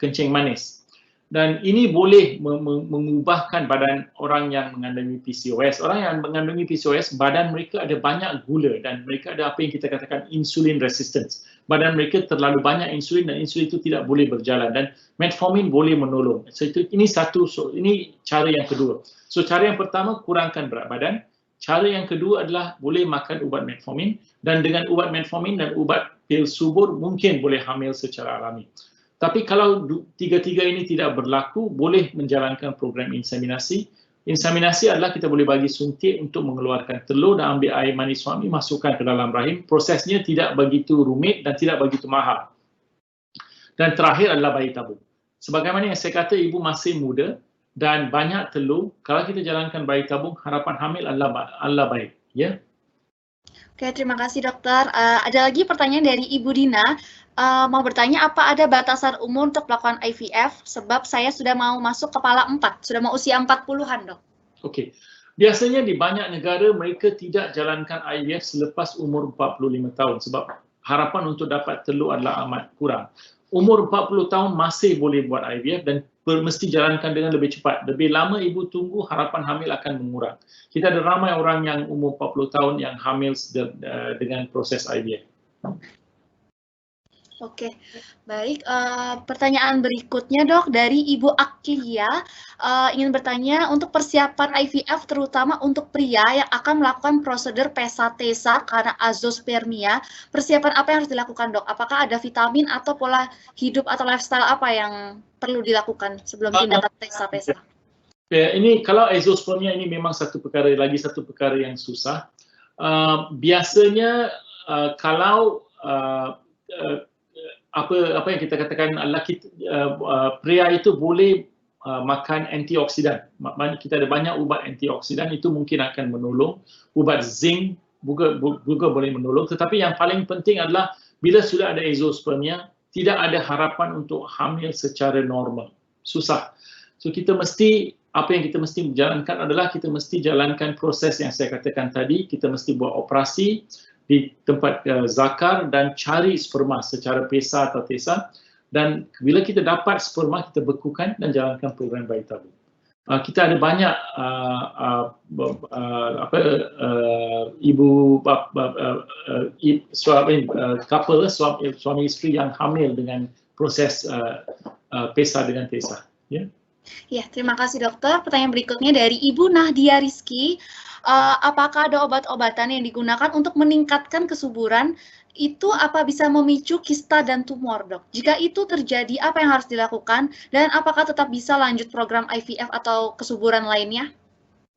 kencing manis. Dan ini boleh mengubahkan badan orang yang mengandungi PCOS. Orang yang mengandungi PCOS, badan mereka ada banyak gula dan mereka ada apa yang kita katakan insulin resistance. Badan mereka terlalu banyak insulin dan insulin itu tidak boleh berjalan dan metformin boleh menolong. So, ini cara yang kedua. So cara yang pertama, kurangkan berat badan. Cara yang kedua adalah boleh makan ubat metformin dan dengan ubat metformin dan ubat pil subur mungkin boleh hamil secara alami. Tapi kalau tiga-tiga ini tidak berlaku, boleh menjalankan program inseminasi. Inseminasi adalah kita boleh bagi suntik untuk mengeluarkan telur dan ambil air mani suami, masukkan ke dalam rahim. Prosesnya tidak begitu rumit dan tidak begitu mahal. Dan terakhir adalah bayi tabung. Sebagaimana yang saya kata, ibu masih muda dan banyak telur. Kalau kita jalankan bayi tabung, harapan hamil adalah baik. Ya? Oke, terima kasih dokter. Ada lagi pertanyaan dari Ibu Dina. Mau bertanya apa ada batasan umur untuk melakukan IVF sebab saya sudah mau masuk kepala 4, sudah mau usia 40-an, dok. Oke. Biasanya di banyak negara mereka tidak jalankan IVF selepas umur 45 tahun sebab harapan untuk dapat telur adalah amat kurang. Umur 40 tahun masih boleh buat IVF dan mesti jalankan dengan lebih cepat. Lebih lama ibu tunggu, harapan hamil akan mengurang. Kita ada ramai orang yang umur 40 tahun yang hamil dengan proses IVF. Oke, baik. Pertanyaan berikutnya dok dari Ibu Aklia ingin bertanya untuk persiapan IVF terutama untuk pria yang akan melakukan prosedur PESA-TESA karena azospermia, persiapan apa yang harus dilakukan dok? Apakah ada vitamin atau pola hidup atau lifestyle apa yang perlu dilakukan sebelum tindakan PESA-TESA? Ya, ini kalau azospermia ini memang satu perkara yang susah. Biasanya kalau apa yang kita katakan adalah pria itu boleh makan antioksidan. Maknanya kita ada banyak ubat antioksidan itu mungkin akan menolong. Ubat zinc juga boleh menolong. Tetapi yang paling penting adalah bila sudah ada azospermia, tidak ada harapan untuk hamil secara normal. Susah. So apa yang kita mesti jalankan adalah kita mesti jalankan proses yang saya katakan tadi. Kita mesti buat operasi di tempat zakar dan cari sperma secara PESA atau TESA, dan bila kita dapat sperma kita bekukan dan jalankan program bayi tabung. Kita ada banyak suami isteri yang hamil dengan proses PESA dengan TESA. Ya. Ya, terima kasih dokter. Pertanyaan berikutnya dari Ibu Nahdia Rizky. Apakah ada obat-obatan yang digunakan untuk meningkatkan kesuburan? Itu apa bisa memicu kista dan tumor, dok? Jika itu terjadi, apa yang harus dilakukan? Dan apakah tetap bisa lanjut program IVF atau kesuburan lainnya?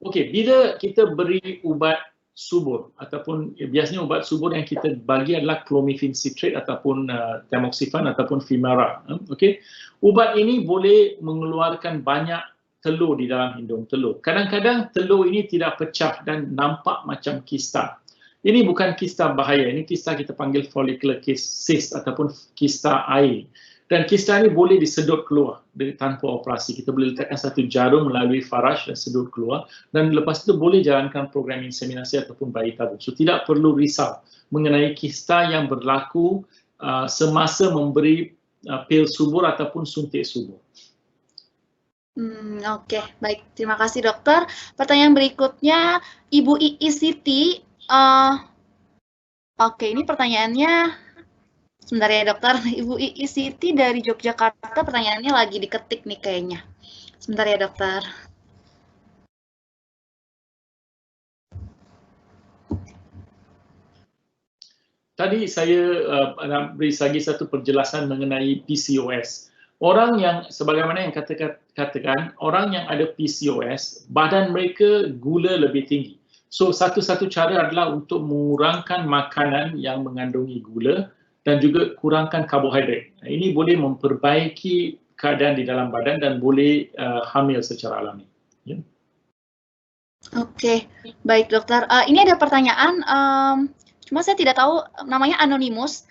Oke, bila kita beri ubat subur ataupun biasanya ubat subur yang kita bagi adalah clomiphene citrate ataupun tamoxifen ataupun Femara. Okey, ubat ini boleh mengeluarkan banyak telur di dalam hidung telur. Kadang-kadang telur ini tidak pecah dan nampak macam kista. Ini bukan kista bahaya, ini kista kita panggil follicular cyst ataupun kista air. Dan kista ini boleh disedut keluar tanpa operasi. Kita boleh letakkan satu jarum melalui faraj dan sedut keluar. Dan lepas itu boleh jalankan program inseminasi ataupun bayi tabung. So tidak perlu risau mengenai kista yang berlaku semasa memberi pil subur ataupun suntik subur. Oke, baik. Terima kasih dokter. Pertanyaan berikutnya, Ibu Ii Siti. Oke, ini pertanyaannya, sebentar ya dokter. Ibu Ii Siti dari Yogyakarta, pertanyaannya lagi diketik nih kayaknya. Sebentar ya dokter. Tadi saya beri lagi satu penjelasan mengenai PCOS. Orang yang, sebagaimana yang katakan, orang yang ada PCOS, badan mereka gula lebih tinggi. So, satu-satu cara adalah untuk mengurangkan makanan yang mengandungi gula dan juga kurangkan karbohidrat. Ini boleh memperbaiki keadaan di dalam badan dan boleh hamil secara alami. Ya. Oke, baik dokter. Ini ada pertanyaan, cuma saya tidak tahu namanya anonimus.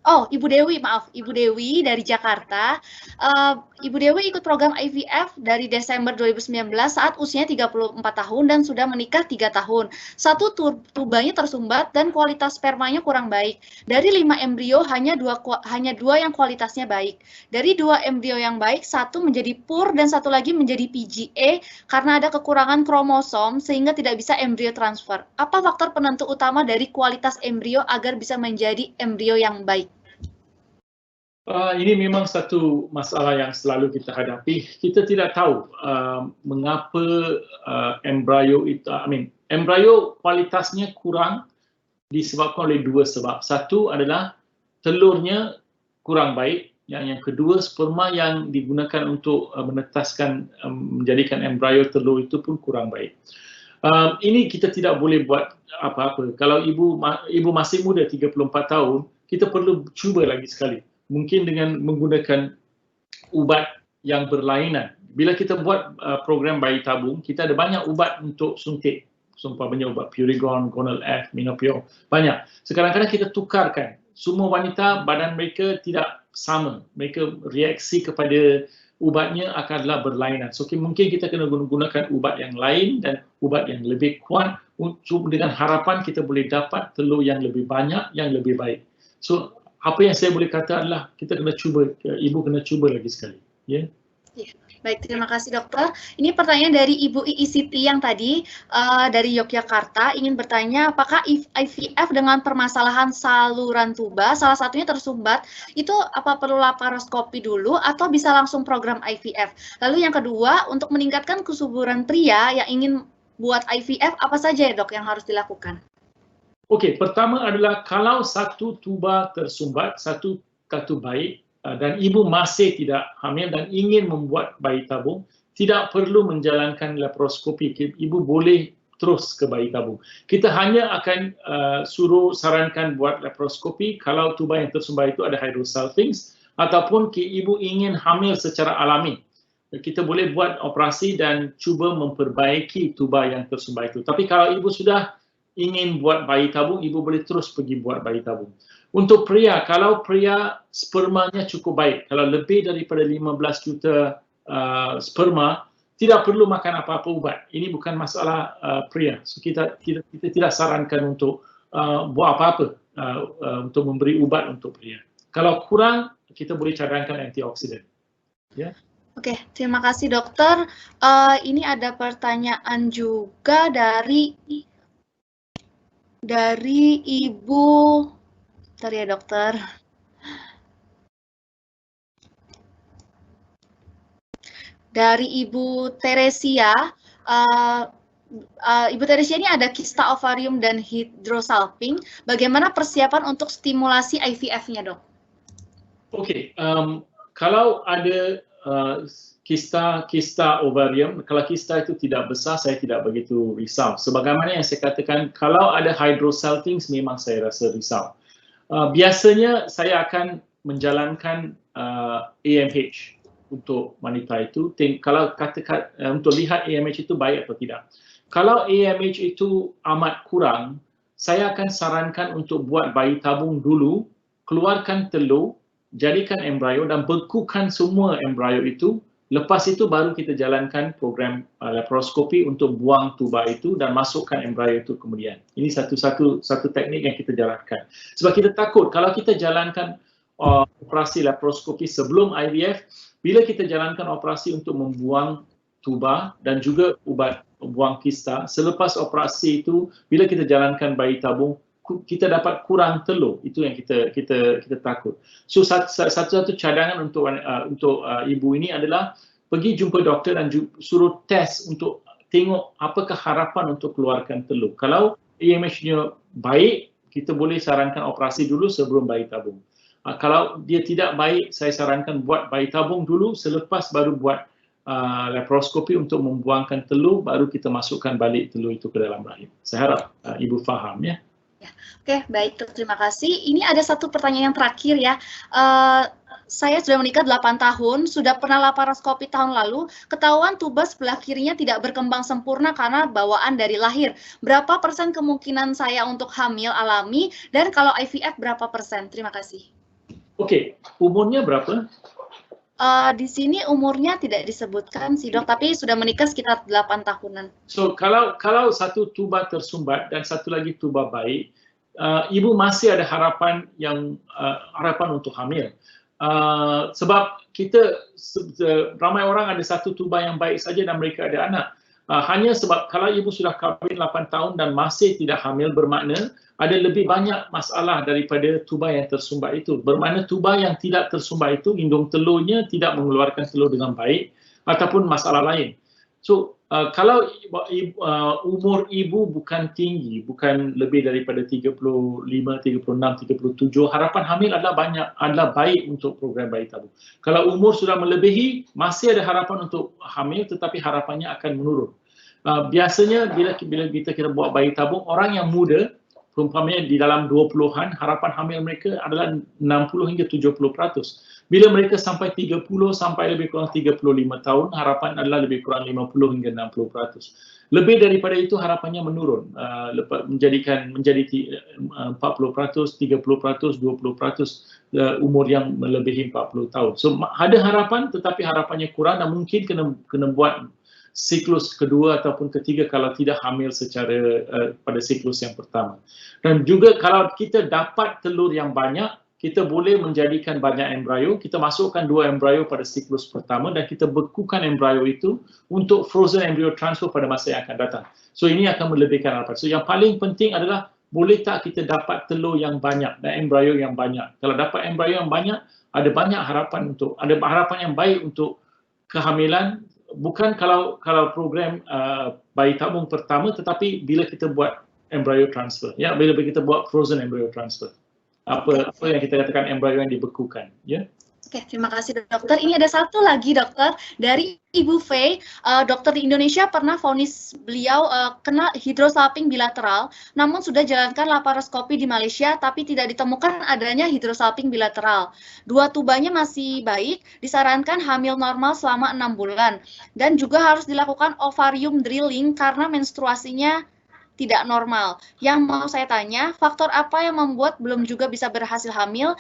Ibu Dewi, maaf. Ibu Dewi dari Jakarta. Ibu Dewi ikut program IVF dari Desember 2019 saat usianya 34 tahun dan sudah menikah 3 tahun. Satu tubanya tersumbat dan kualitas spermanya kurang baik. Dari 5 embrio, hanya dua yang kualitasnya baik. Dari 2 embrio yang baik, satu menjadi pur dan satu lagi menjadi PGA karena ada kekurangan kromosom sehingga tidak bisa embrio transfer. Apa faktor penentu utama dari kualitas embrio agar bisa menjadi embrio yang baik? Ini memang satu masalah yang selalu kita hadapi. Kita tidak tahu mengapa embrio kualitasnya kurang disebabkan oleh 2 sebab. Satu adalah telurnya kurang baik. Yang kedua, sperma yang digunakan untuk menetaskan, menjadikan embrio telur itu pun kurang baik. Ini kita tidak boleh buat apa-apa. Kalau ibu masih muda 34 tahun, kita perlu cuba lagi sekali. Mungkin dengan menggunakan ubat yang berlainan. Bila kita buat program bayi tabung, kita ada banyak ubat untuk suntik. Seumpamanya ubat Purigon, Gonal F, Minopior, banyak. Sekarang-kadang kita tukarkan. Semua wanita, badan mereka tidak sama. Mereka reaksi kepada ubatnya akanlah berlainan. So mungkin kita kena gunakan ubat yang lain dan ubat yang lebih kuat dengan harapan kita boleh dapat telur yang lebih banyak, yang lebih baik. So apa yang saya boleh kata adalah kita kena cuba, ibu kena cuba lagi sekali. Ya. Baik, terima kasih dokter. Ini pertanyaan dari Ibu Ii Siti yang tadi dari Yogyakarta ingin bertanya apakah IVF dengan permasalahan saluran tuba salah satunya tersumbat itu apa perlu laparoskopi dulu atau bisa langsung program IVF? Lalu yang kedua untuk meningkatkan kesuburan pria yang ingin buat IVF apa saja ya dok yang harus dilakukan? Okey, pertama adalah kalau satu tuba tersumbat, satu baik dan ibu masih tidak hamil dan ingin membuat bayi tabung, tidak perlu menjalankan laparoskopi. Ibu boleh terus ke bayi tabung. Kita hanya akan sarankan buat laparoskopi kalau tuba yang tersumbat itu ada hydrosalpinx ataupun ibu ingin hamil secara alami. Kita boleh buat operasi dan cuba memperbaiki tuba yang tersumbat itu. Tapi kalau ibu sudah ingin buat bayi tabung, ibu boleh terus pergi buat bayi tabung. Untuk pria, kalau pria spermanya cukup baik, kalau lebih daripada 15 juta sperma, tidak perlu makan apa-apa ubat. Ini bukan masalah pria. So, kita tidak sarankan untuk buat apa-apa untuk memberi ubat untuk pria. Kalau kurang, kita boleh cadangkan antioksidan. Ya. Oke, terima kasih dokter. Ini ada pertanyaan juga dari Ibu, bentar ya dokter. Dari Ibu Teresia, Ibu Teresia ini ada kista ovarium dan hidrosalping. Bagaimana persiapan untuk stimulasi IVF-nya dok? Okey, kalau ada kista ovarium, kalau kista itu tidak besar, saya tidak begitu risau. Sebagaimana yang saya katakan, kalau ada hydrosalpinx memang saya rasa risau. Biasanya saya akan menjalankan AMH untuk wanita itu. Kalau katakan untuk lihat AMH itu baik atau tidak. Kalau AMH itu amat kurang, saya akan sarankan untuk buat bayi tabung dulu, keluarkan telur, jadikan embrio dan bekukan semua embrio itu. Lepas itu baru kita jalankan program laparoskopi untuk buang tuba itu dan masukkan embrio itu kemudian. Ini satu teknik yang kita jalankan. Sebab kita takut kalau kita jalankan operasi laparoskopi sebelum IVF, bila kita jalankan operasi untuk membuang tuba dan juga ubat buang kista, selepas operasi itu bila kita jalankan bayi tabung, kita dapat kurang telur. Itu yang kita takut. So satu cadangan untuk ibu ini adalah pergi jumpa doktor dan suruh test untuk tengok apakah harapan untuk keluarkan telur. Kalau AMH-nya baik, kita boleh sarankan operasi dulu sebelum bayi tabung. Kalau dia tidak baik, saya sarankan buat bayi tabung dulu, selepas baru buat laparoskopi untuk membuangkan telur, baru kita masukkan balik telur itu ke dalam rahim. Saya harap ibu faham ya. Oke, baik, terima kasih. Ini ada satu pertanyaan yang terakhir ya. Saya sudah menikah 8 tahun, sudah pernah laparoskopi tahun lalu, ketahuan tuba sebelah kirinya tidak berkembang sempurna karena bawaan dari lahir. Berapa persen kemungkinan saya untuk hamil alami, dan kalau IVF berapa persen? Terima kasih. Oke, umurnya berapa? Di sini umurnya tidak disebutkan sih dok, tapi sudah menikah sekitar 8 tahunan. So kalau satu tuba tersumbat dan satu lagi tuba baik, ibu masih ada harapan untuk hamil. Sebab kita ramai orang ada satu tuba yang baik saja dan mereka ada anak. Hanya sebab kalau ibu sudah kahwin 8 tahun dan masih tidak hamil, bermakna ada lebih banyak masalah daripada tuba yang tersumbat itu. Bermakna tuba yang tidak tersumbat itu, indung telurnya tidak mengeluarkan telur dengan baik ataupun masalah lain. So kalau umur ibu bukan tinggi, bukan lebih daripada 35, 36, 37, harapan hamil adalah baik untuk program bayi tabung. Kalau umur sudah melebihi, masih ada harapan untuk hamil tetapi harapannya akan menurun. Biasanya bila kita buat bayi tabung, orang yang muda, perumpamanya di dalam 20-an, harapan hamil mereka adalah 60 hingga 70%. Bila mereka sampai 30 sampai lebih kurang 35 tahun, harapan adalah lebih kurang 50 hingga 60%. Lebih daripada itu harapannya menurun, menjadi 40%, 30%, 20% umur yang melebihi 40 tahun. So ada harapan tetapi harapannya kurang dan mungkin kena buat siklus kedua ataupun ketiga kalau tidak hamil secara pada siklus yang pertama. Dan juga kalau kita dapat telur yang banyak, kita boleh menjadikan banyak embrio, kita masukkan 2 embrio pada siklus pertama dan kita bekukan embrio itu untuk frozen embryo transfer pada masa yang akan datang. So ini akan melebihkan harapan. So yang paling penting adalah boleh tak kita dapat telur yang banyak dan embrio yang banyak. Kalau dapat embrio yang banyak, ada banyak harapan yang baik untuk kehamilan, bukan kalau program bayi tabung pertama, tetapi bila kita buat embryo transfer, ya, bila kita buat frozen embryo transfer, apa yang kita katakan embryo yang dibekukan, ya. Oke, terima kasih dokter. Ini ada satu lagi dokter dari Ibu Faye. Dokter di Indonesia pernah vonis beliau kena hidrosalping bilateral, namun sudah jalankan laparoskopi di Malaysia, tapi tidak ditemukan adanya hidrosalping bilateral. 2 tubanya masih baik, disarankan hamil normal selama 6 bulan, dan juga harus dilakukan ovarium drilling karena menstruasinya tidak normal. Yang mau saya tanya, faktor apa yang membuat belum juga bisa berhasil hamil?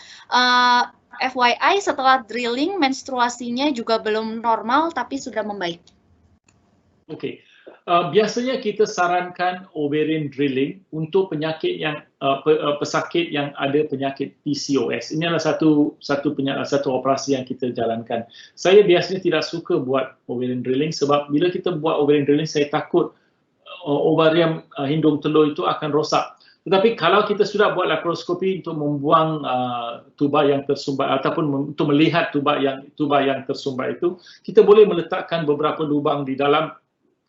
FYI, setelah drilling, menstruasinya juga belum normal, tapi sudah membaik. Oke. Biasanya kita sarankan ovarian drilling untuk penyakit yang pesakit yang ada penyakit PCOS. Ini adalah satu operasi yang kita jalankan. Saya biasanya tidak suka buat ovarian drilling sebab bila kita buat ovarian drilling, saya takut ovarium hindung telur itu akan rosak. Tetapi kalau kita sudah buat laparoskopi untuk membuang tuba yang tersumbat ataupun untuk melihat tuba yang tersumbat itu, kita boleh meletakkan beberapa lubang di dalam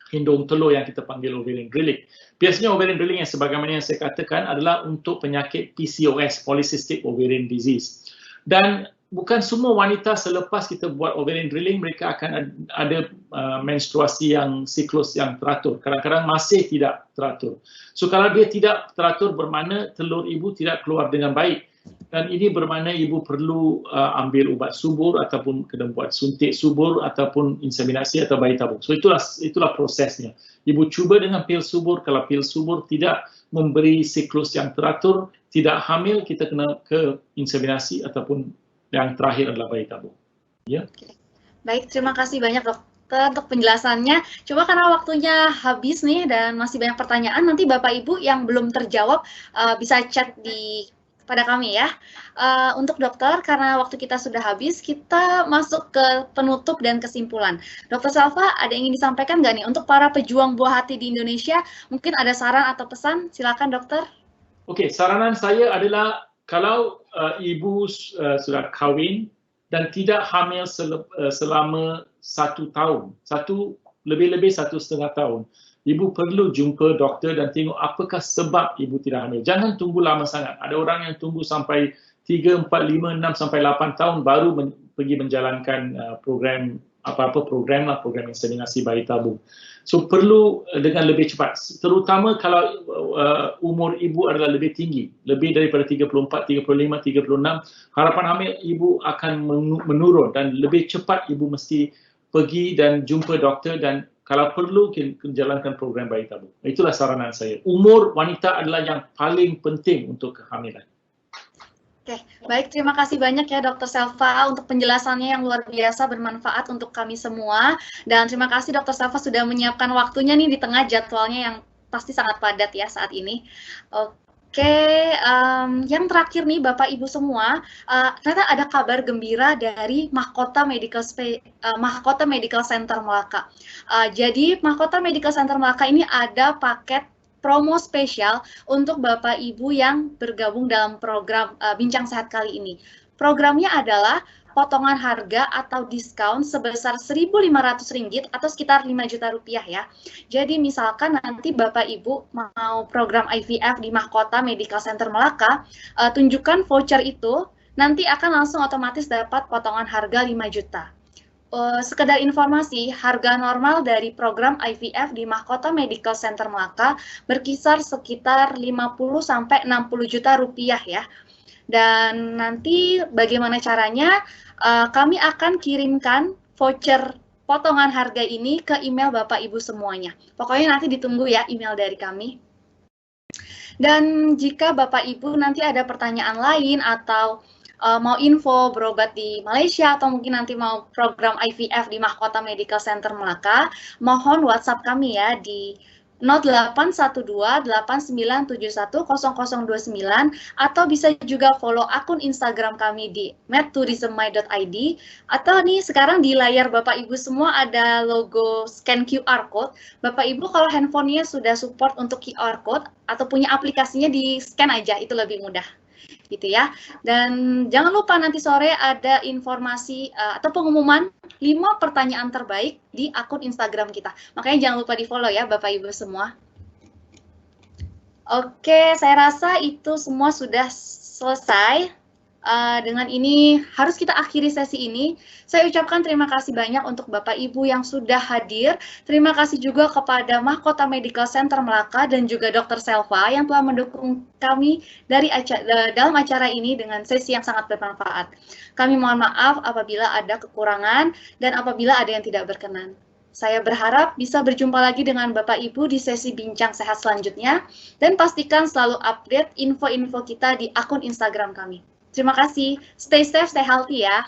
hindung telur yang kita panggil ovarian drilling. Biasanya ovarian drilling yang sebagaimana yang saya katakan adalah untuk penyakit PCOS, polycystic ovarian disease. Dan bukan semua wanita selepas kita buat ovarian drilling mereka akan ada menstruasi yang siklus yang teratur. Kadang-kadang masih tidak teratur. So kalau dia tidak teratur bermakna telur ibu tidak keluar dengan baik. Dan ini bermakna ibu perlu ambil ubat subur ataupun kena buat suntik subur ataupun inseminasi atau bayi tabung. So itulah prosesnya. Ibu cuba dengan pil subur, kalau pil subur tidak memberi siklus yang teratur, tidak hamil, kita kena ke inseminasi ataupun yang terakhir adalah bayi tabung. Ya. Baik, terima kasih banyak dokter untuk penjelasannya. Coba karena waktunya habis nih dan masih banyak pertanyaan, nanti Bapak Ibu yang belum terjawab bisa chat pada kami ya. Untuk dokter, karena waktu kita sudah habis, kita masuk ke penutup dan kesimpulan. Dokter Salva, ada yang ingin disampaikan nggak nih untuk para pejuang buah hati di Indonesia? Mungkin ada saran atau pesan? Silakan dokter. Oke, saranan saya adalah kalau ibu sudah kahwin dan tidak hamil selama 1 tahun, lebih-lebih 1,5 tahun, ibu perlu jumpa doktor dan tengok apakah sebab ibu tidak hamil. Jangan tunggu lama sangat. Ada orang yang tunggu sampai 3, 4, 5, 6 sampai 8 tahun baru pergi menjalankan program program inseminasi bayi tabung. So perlu dengan lebih cepat, terutama kalau umur ibu adalah lebih tinggi, lebih daripada 34, 35, 36, harapan hamil ibu akan menurun dan lebih cepat ibu mesti pergi dan jumpa doktor dan kalau perlu jalankan program bayi tabung. Itulah saranan saya. Umur wanita adalah yang paling penting untuk kehamilan. Oke, baik, terima kasih banyak ya Dr. Selva untuk penjelasannya yang luar biasa bermanfaat untuk kami semua. Dan terima kasih Dr. Selva sudah menyiapkan waktunya nih di tengah jadwalnya yang pasti sangat padat ya saat ini. Oke, yang terakhir nih Bapak Ibu semua, ternyata ada kabar gembira dari Mahkota Medical Center Melaka. Jadi Mahkota Medical Center Melaka ini ada paket promo spesial untuk Bapak Ibu yang bergabung dalam program Bincang Sehat kali ini. Programnya adalah potongan harga atau diskon sebesar Rp1.500 atau sekitar 5 juta rupiah ya. Jadi misalkan nanti Bapak Ibu mau program IVF di Mahkota Medical Center Melaka, tunjukkan voucher itu, nanti akan langsung otomatis dapat potongan harga 5 juta. Sekedar informasi, harga normal dari program IVF di Mahkota Medical Center Melaka berkisar sekitar 50-60 juta rupiah ya. Dan nanti bagaimana caranya? Kami akan kirimkan voucher potongan harga ini ke email Bapak Ibu semuanya. Pokoknya nanti ditunggu ya email dari kami. Dan jika Bapak Ibu nanti ada pertanyaan lain atau mau info berobat di Malaysia atau mungkin nanti mau program IVF di Mahkota Medical Center Melaka, mohon WhatsApp kami ya di 081289710029 atau bisa juga follow akun Instagram kami di medtourismmy.id atau nih sekarang di layar Bapak Ibu semua ada logo scan QR code. Bapak Ibu kalau handphonenya sudah support untuk QR code atau punya aplikasinya di scan aja, itu lebih mudah. Gitu ya. Dan jangan lupa nanti sore ada informasi atau pengumuman 5 pertanyaan terbaik di akun Instagram kita. Makanya jangan lupa di-follow ya Bapak Ibu semua. Oke, saya rasa itu semua sudah selesai. Dengan ini harus kita akhiri sesi ini. Saya ucapkan terima kasih banyak untuk Bapak Ibu yang sudah hadir. Terima kasih juga kepada Mahkota Medical Center Melaka dan juga Dr. Selva yang telah mendukung kami dalam acara ini dengan sesi yang sangat bermanfaat. Kami mohon maaf apabila ada kekurangan dan apabila ada yang tidak berkenan. Saya berharap bisa berjumpa lagi dengan Bapak Ibu di sesi bincang sehat selanjutnya dan pastikan selalu update info-info kita di akun Instagram kami. Terima kasih. Stay safe, stay healthy ya.